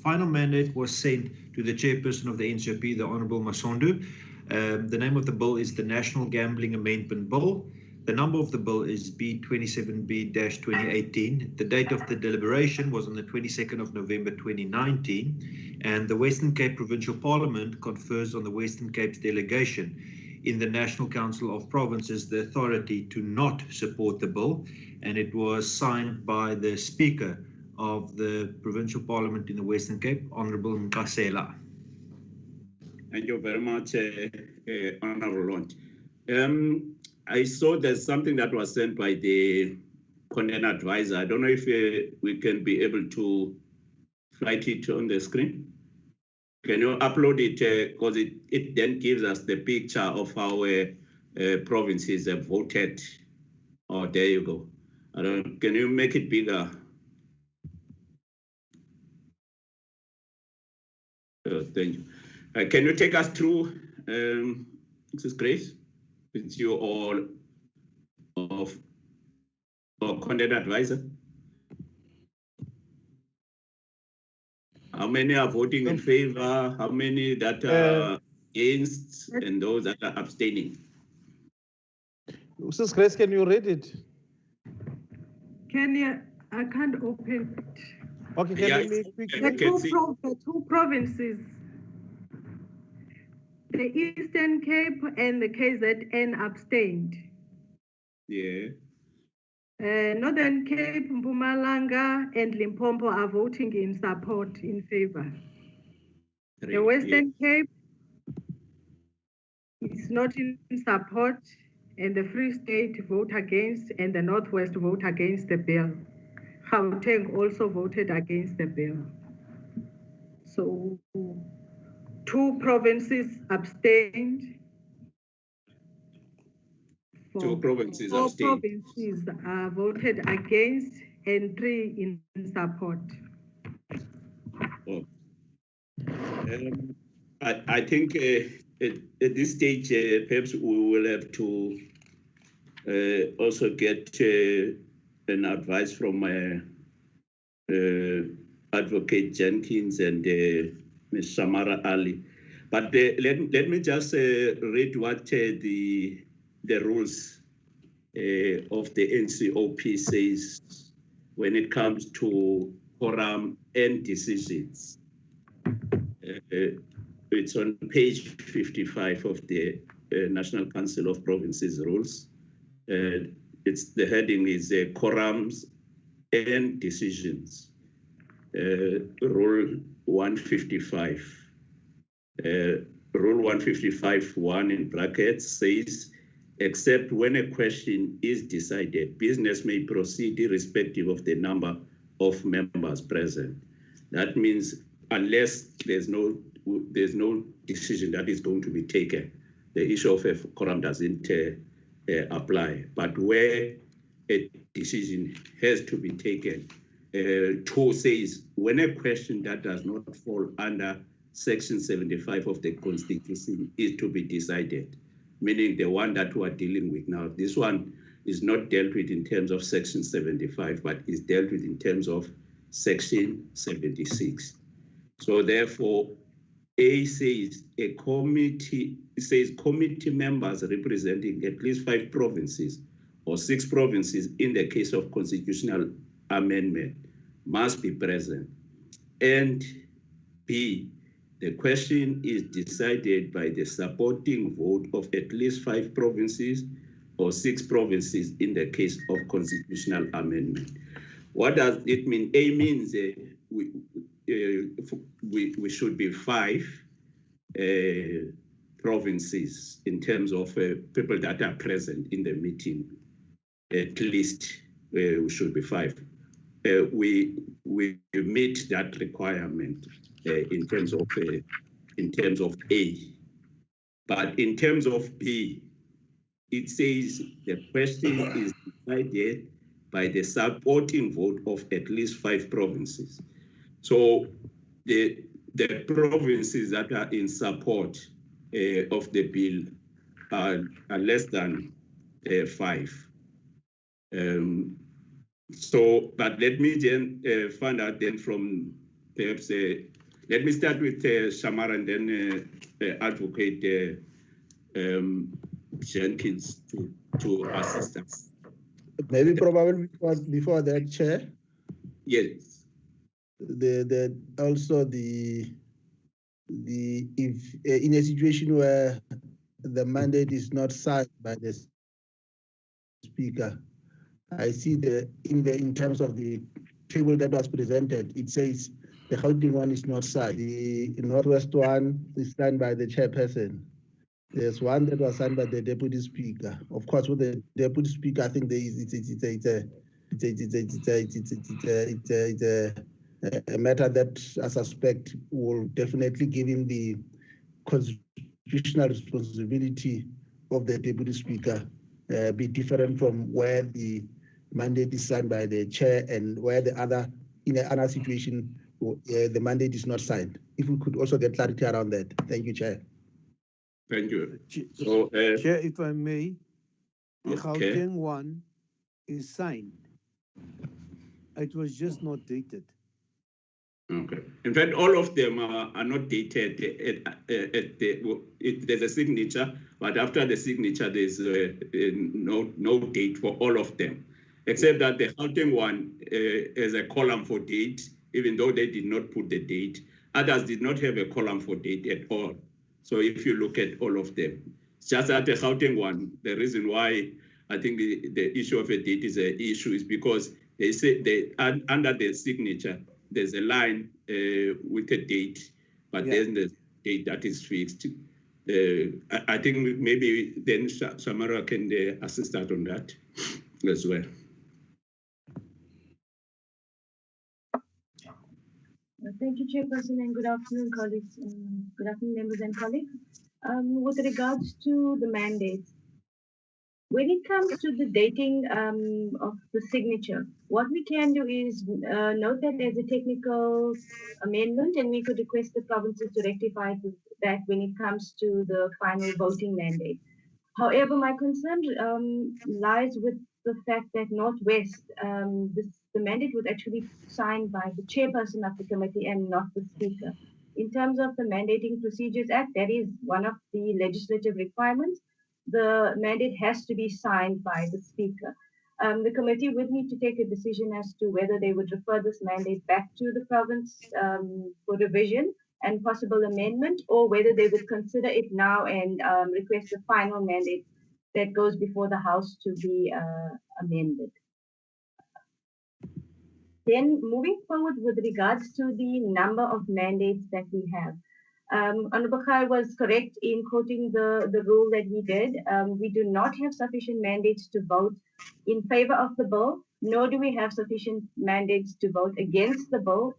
final mandate was sent to the chairperson of the NCOP, the Honorable Masondu. The name of the bill is the National Gambling Amendment Bill. The number of the bill is B27B-2018. The date of the deliberation was on the 22nd of November 2019, and the Western Cape Provincial Parliament confers on the Western Cape's delegation in the National Council of Provinces the authority to not support the bill, and it was signed by the Speaker of the Provincial Parliament in the Western Cape, Honourable Mkasela. Thank you very much, Honourable Lord. I saw there's something that was sent by the content advisor. I don't know if we can be able to flight it on the screen. Can you upload it? Because it then gives us the picture of how provinces have voted. Oh, there you go. Can you make it bigger? Thank you. Can you take us through, Mrs. Grace? It's you all of content advisor. How many are voting in favor? How many that are against, and those that are abstaining? Mrs. Grace, can you read it? Can you? I can't open it. Okay, can Yeah, you make quickly? The two provinces, the Eastern Cape and the KZN abstained. Yeah. Northern Cape, Mpumalanga, and Limpopo are voting in support, in favor. The Western Cape is not in support, and the Free State vote against, and the Northwest vote against the bill. Gauteng also voted against the bill. So 2 provinces abstained. 2 provinces 4 abstained. provinces voted against, and 3 in support. Oh. I think at this stage, perhaps we will have to also get an advice from Advocate Jenkins and Ms. Samara Ali. But let me just read what the rules of the NCOP says when it comes to quorum and decisions. It's on page 55 of the National Council of Provinces rules. The heading is quorums and decisions. Rule 155. Rule 155(1) in brackets says, except when a question is decided, business may proceed irrespective of the number of members present. That means unless there's no decision that is going to be taken, the issue of a quorum doesn't apply. But where a decision has to be taken, 2 says, when a question that does not fall under Section 75 of the Constitution is to be decided, meaning the one that we are dealing with now. This one is not dealt with in terms of Section 75, but is dealt with in terms of Section 76. So therefore, A says committee members representing at least 5 provinces or 6 provinces in the case of constitutional amendment must be present. And B, the question is decided by the supporting vote of at least 5 provinces or 6 provinces in the case of constitutional amendment. What does it mean? A means we should be 5 provinces in terms of people that are present in the meeting. At least we should be 5. We meet that requirement in terms of A, but in terms of B, it says the question is decided by the supporting vote of at least 5 provinces. So the provinces that are in support of the bill are less than 5. So, but let me then find out then from perhaps, let me start with Samara and then Advocate Jenkins to to assist us. Maybe probably before that, Chair. Yes. Also if in a situation where the mandate is not signed by the Speaker, I see in terms of the table that was presented, it says the Gauteng one is not signed. The Northwest one is signed by the chairperson. There's one that was signed by the Deputy Speaker. Of course, with the Deputy Speaker, I think it's a matter that I suspect will definitely give him the constitutional responsibility of the Deputy Speaker be different from where the mandate is signed by the chair and where in another situation the mandate is not signed. If we could also get clarity around that. Thank you, Chair. Thank you. So, Chair, if I may, the okay. Gauteng one is signed. It was just not dated. Okay. In fact, all of them are not dated there's a signature, but after the signature, there's no date for all of them, except that the Gauteng one is a column for date, even though they did not put the date. Others did not have a column for date at all. So if you look at all of them, it's just that the Gauteng one, the reason why I think the issue of a date is an issue is because they say under the signature, there's a line with a date, but then the date that is fixed. I think maybe then Samara can assist that on that as well. Thank you, Chairperson, and good afternoon, colleagues. Good afternoon, members and colleagues. With regards to the mandates, when it comes to the dating of the signature, what we can do is note that as a technical amendment, and we could request the provinces to rectify that when it comes to the final voting mandate. However, my concern lies with the fact that Northwest, the mandate was actually signed by the chairperson of the committee and not the speaker. In terms of the Mandating Procedures Act, that is one of the legislative requirements. The mandate has to be signed by the speaker. The committee would need to take a decision as to whether they would refer this mandate back to the province for revision and possible amendment, or whether they would consider it now and request the final mandate that goes before the House to be amended. Then moving forward with regards to the number of mandates that we have. Honorable Khai was correct in quoting the rule that we did. We do not have sufficient mandates to vote in favor of the bill, nor do we have sufficient mandates to vote against the bill.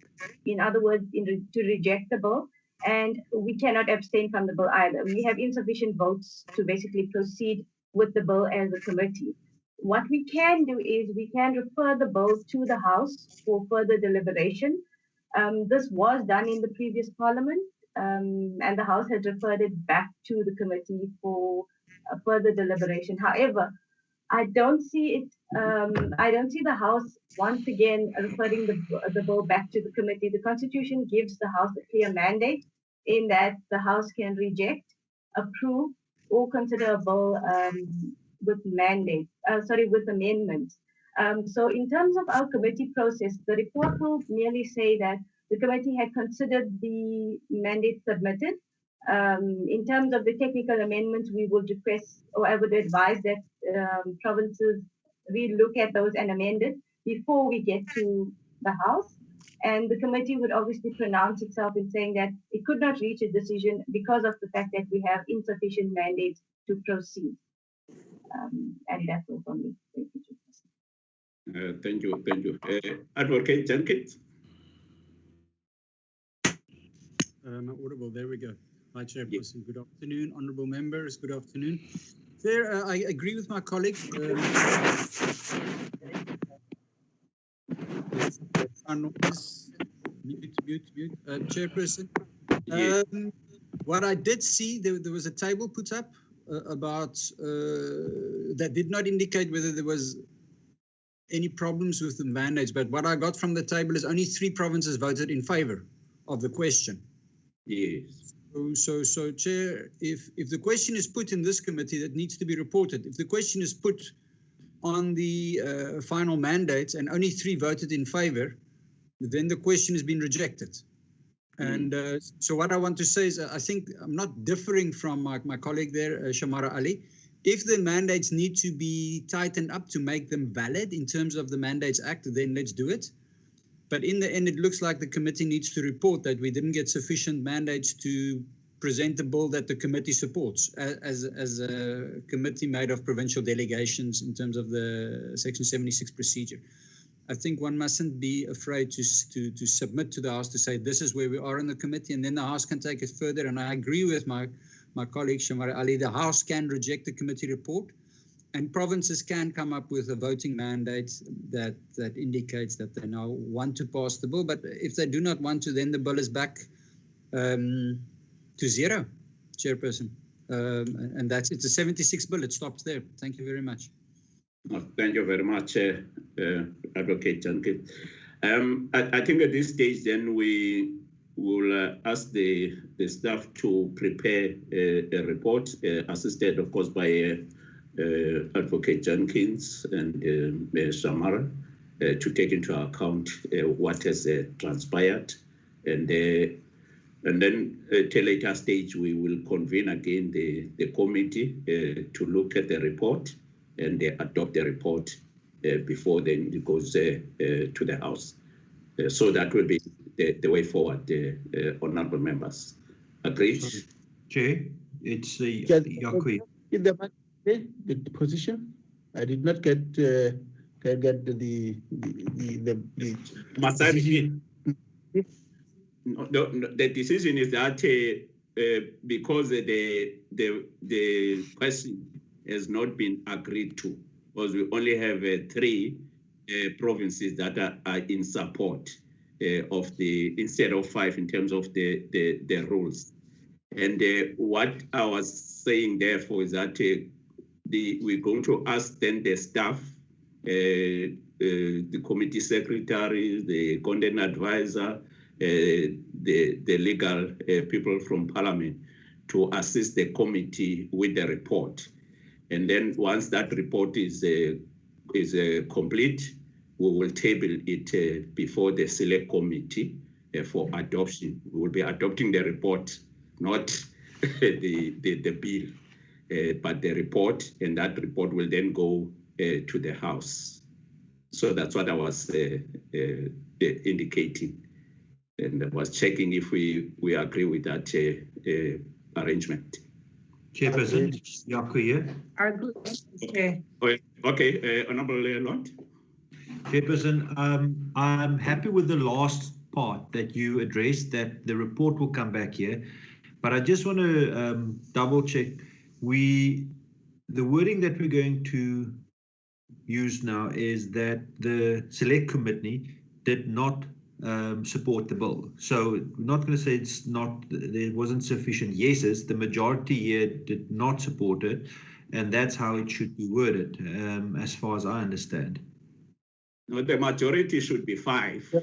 In other words, to reject the bill, and we cannot abstain from the bill either. We have insufficient votes to basically proceed with the bill as a committee. What we can do is we can refer the bill to the House for further deliberation. This was done in the previous Parliament, and the House had referred it back to the committee for further deliberation. However, I don't see it. I don't see the House once again referring the bill back to the committee. The Constitution gives the House a clear mandate in that the House can reject, approve, or consider a bill with with amendments. So in terms of our committee process, the report will merely say that the committee had considered the mandate submitted. In terms of the technical amendments, we would request, or I would advise that provinces relook at those and amend it before we get to the House. And the committee would obviously pronounce itself in saying that it could not reach a decision because of the fact that we have insufficient mandates to proceed. And that's all from me. Thank you. Thank you. Advocate Jenkins. Audible, there we go. Hi, Chairperson. Good afternoon. Honourable members, good afternoon. Chair, I agree with my colleague. Mute. Chairperson. What I did see, there was a table put up about that did not indicate whether there was any problems with the mandates, but what I got from the table is only 3 provinces voted in favour of the question. Yes. So, Chair, if the question is put in this committee, that needs to be reported. If the question is put on the final mandate and only 3 voted in favor, then the question has been rejected. And so what I want to say is, I think I'm not differing from my colleague there, Shamara Ali. If the mandates need to be tightened up to make them valid in terms of the Mandates Act, then let's do it. But in the end, it looks like the committee needs to report that we didn't get sufficient mandates to present a bill that the committee supports as a committee made of provincial delegations in terms of the Section 76 procedure. I think one mustn't be afraid to submit to the House to say this is where we are in the committee, and then the House can take it further. And I agree with my colleague Shamara Ali, the House can reject the committee report, and provinces can come up with a voting mandate that indicates that they now want to pass the bill. But if they do not want to, then the bill is back to 0, Chairperson. And that's it's a 76 bill. It stops there. Thank you very much. Thank you very much, Advocate Jenkins. I think at this stage, then we will ask the staff to prepare a report, assisted, of course, by Advocate Jenkins and Shamara, to take into account what has transpired, and then at a later stage we will convene again the committee to look at the report and adopt the report before then it goes to the House. So that will be the way forward, honourable members. Agreed? Chair, it's Yakui. In the position, I did not get the Must I repeat? No, the decision is that because the question has not been agreed to, because we only have 3 provinces that are in support of instead of 5 in terms of the rules. And what I was saying therefore is that we're going to ask then the staff, the committee secretary, the content advisor, the legal people from Parliament to assist the committee with the report. And then once that report is complete, we will table it before the select committee for adoption. We will be adopting the report, not the bill, but the report, and that report will then go to the House. So that's what I was indicating, and I was checking if we agree with that arrangement. Chairperson, Yakuya. Okay, Honourable Lord. Chairperson, I'm happy with the last part that you addressed, that the report will come back here. But I just want to double check. The wording that we're going to use now is that the select committee did not support the bill. So we're not going to say there wasn't sufficient yeses. The majority here did not support it, and that's how it should be worded, as far as I understand. No, the majority should be 5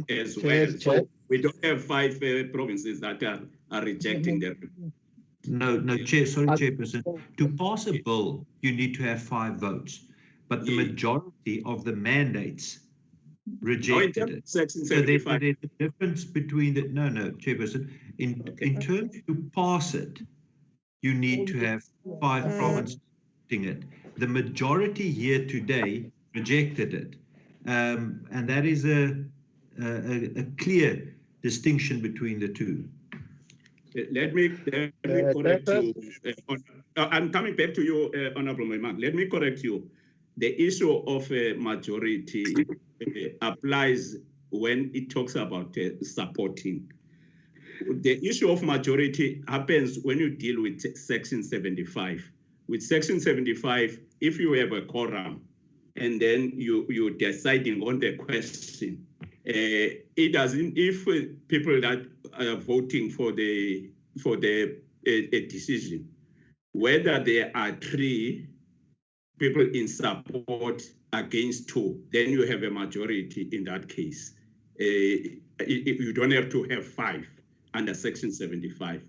as well. So we don't have 5 provinces that are rejecting the report. No, Chairperson. To pass a bill, you need to have 5 votes, but the majority of the mandates rejected it. Section 75. So there's a difference between the Chairperson. In terms to pass it, you need to have 5 provinces rejecting it. The majority here today rejected it, and that is a clear distinction between the two. Let me correct you. I'm coming back to you, Honourable Memang. Let me correct you. The issue of majority applies when it talks about supporting. The issue of majority happens when you deal with Section 75. With Section 75, if you have a quorum and then you're deciding on the question, it doesn't. If people that are voting for a decision, whether there are 3 people in support against 2, then you have a majority in that case. You don't have to have 5 under Section 75.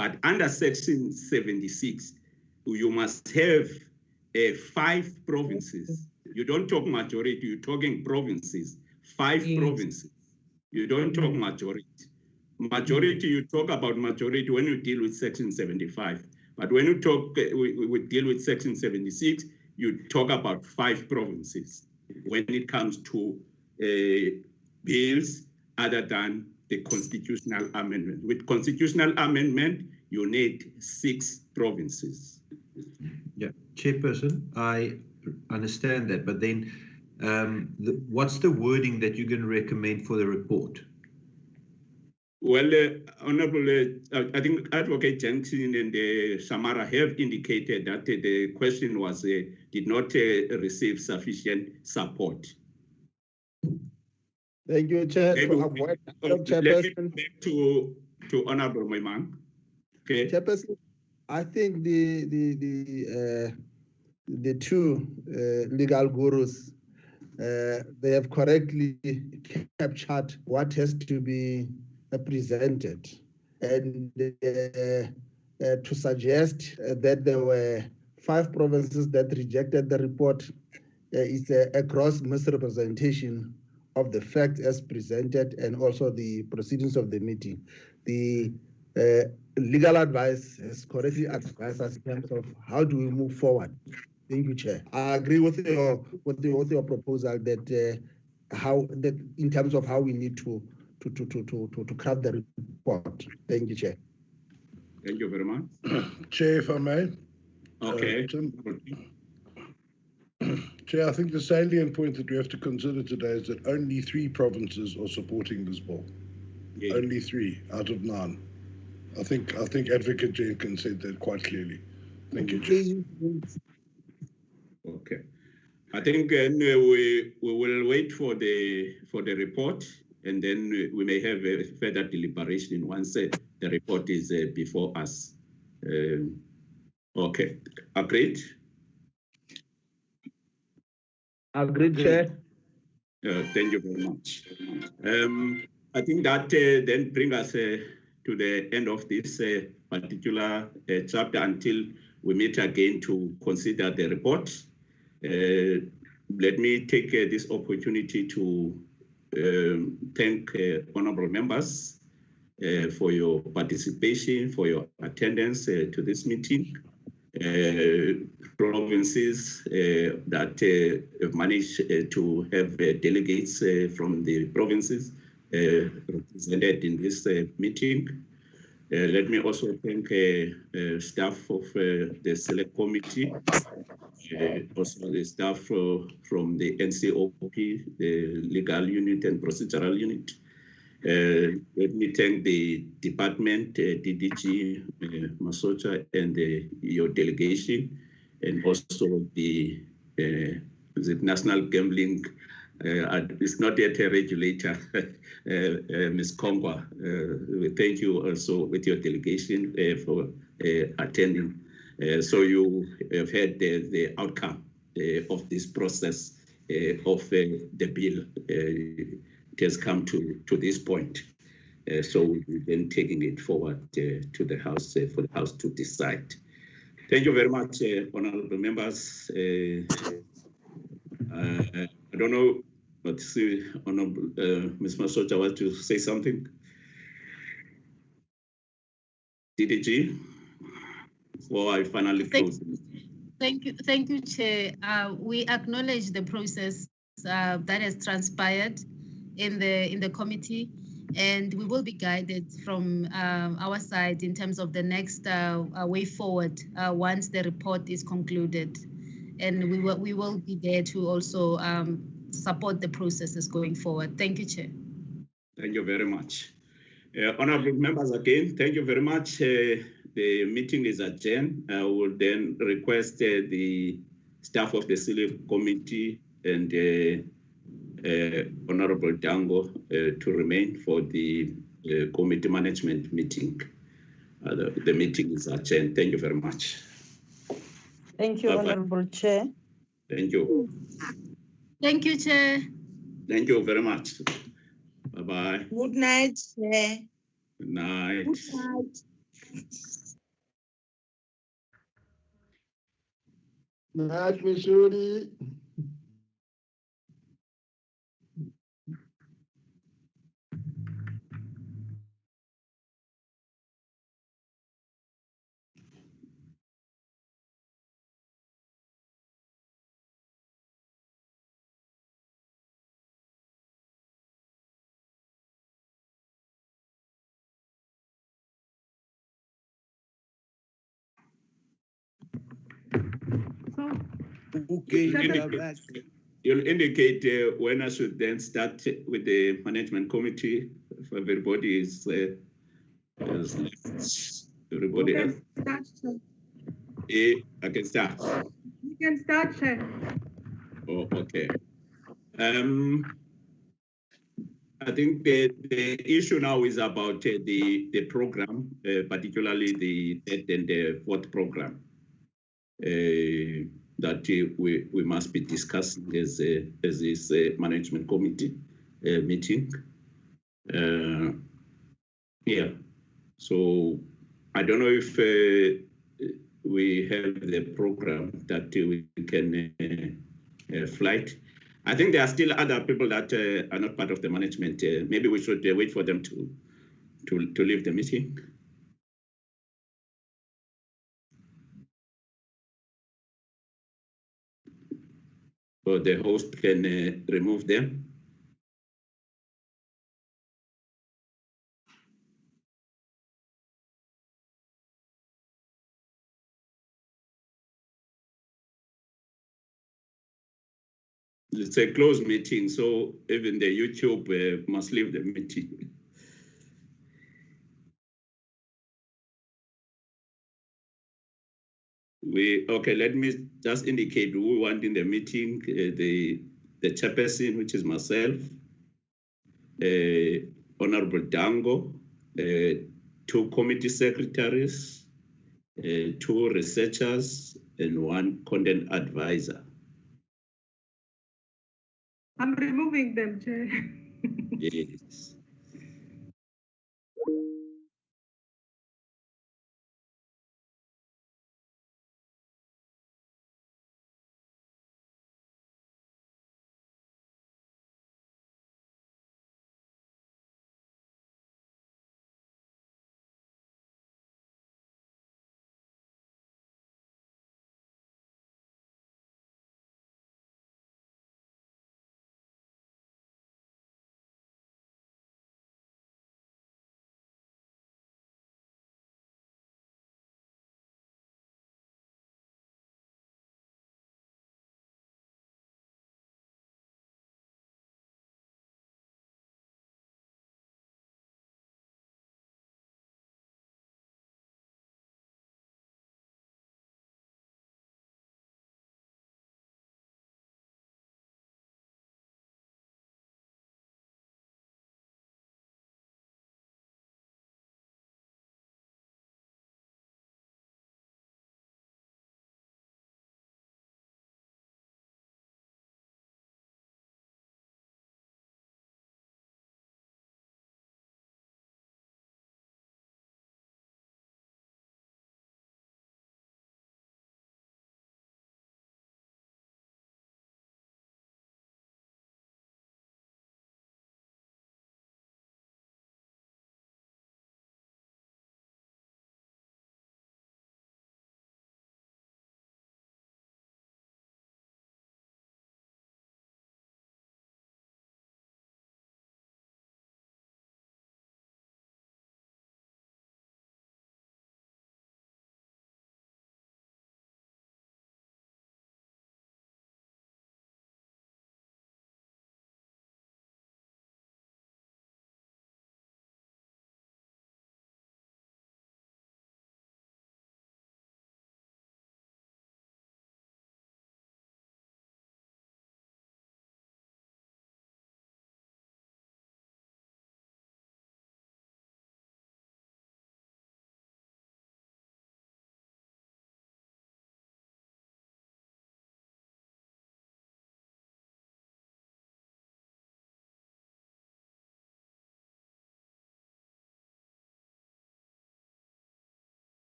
But under Section 76, you must have 5 provinces. You don't talk majority, you're talking provinces. 5 provinces. You don't talk majority. Majority, you talk about majority when you deal with Section 75. But when you talk, we deal with Section 76, you talk about 5 provinces when it comes to bills other than the constitutional amendment. With constitutional amendment, you need 6 provinces. Yeah, Chairperson, I understand that, but then what's the wording that you're going to recommend for the report? Well, Honorable, I think Advocate Jensen and Samara have indicated that the question was did not receive sufficient support. Thank you, Chair. Let me back to Honorable Moimang. Okay. Chairperson, I think the 2 legal gurus they have correctly captured what has to be presented, and to suggest that there were 5 provinces that rejected the report is a gross misrepresentation of the facts as presented and also the proceedings of the meeting. The legal advice has correctly advised us in terms of how do we move forward. Thank you, Chair. I agree with your proposal that in terms of how we need to craft the report. Thank you, Chair. Thank you very much. Chair, if I may. Okay. Chair, I think the salient point that we have to consider today is that only 3 provinces are supporting this bill. Yeah. Only 3 out of 9. I think Advocate Jenkins said that quite clearly. Thank you, Chair. Okay. I think we will wait for the report, and then we may have a further deliberation once the report is before us. Okay. Agreed? Agreed, Chair. Thank you very much. I think that then brings us to the end of this particular chapter until we meet again to consider the report. Let me take this opportunity to thank honorable members for your participation, for your attendance to this meeting. Provinces that have managed to have delegates from the provinces represented in this meeting. Let me also thank staff of the Select Committee, also the staff from the NCOP, the Legal Unit and Procedural Unit. Let me thank the department, DDG Masocha, and your delegation, and also the National Gambling. It's not yet a regulator, Ms. Kongwa. Thank you also with your delegation for attending. So you have had the outcome of this process of the bill. It has come to this point. So we're then taking it forward to the House for the House to decide. Thank you very much, honorable members. I don't know, but honorable Ms. Masocha wants to say something. DDG, before I finally close. Thank you, Chair. We acknowledge the process that has transpired in the committee, and we will be guided from our side in terms of the next way forward once the report is concluded, and we will be there to also support the processes going forward. Thank you, Chair. Thank you very much. Honorable members, again, thank you very much. The meeting is adjourned. I will then request the staff of the Select Committee and Honorable Dango to remain for the committee management meeting. The meeting is adjourned. Thank you very much. Thank you, Honorable Chair. Thank you. Thank you, Chair. Thank you very much. Bye-bye. Good night, Chair. Good night. Good night. Nash Mishuri. Okay, we are back. You'll indicate when I should then start with the management committee. If everybody is has left, everybody else. I can start. You can start, Chair. Oh, okay. I think the issue now is about the program, particularly the third and the fourth program that we must be discussing as this management committee meeting. Yeah, so I don't know if we have the program that we can flight. I think there are still other people that are not part of the management. Maybe we should wait for them to leave the meeting. Or the host can remove them. It's a closed meeting, so even the YouTube must leave the meeting. Okay, let me just indicate who we want in the meeting. The chairperson, which is myself, Honorable Dango, 2 committee secretaries, 2 researchers, and 1 content advisor. I'm removing them, Chair. Yes.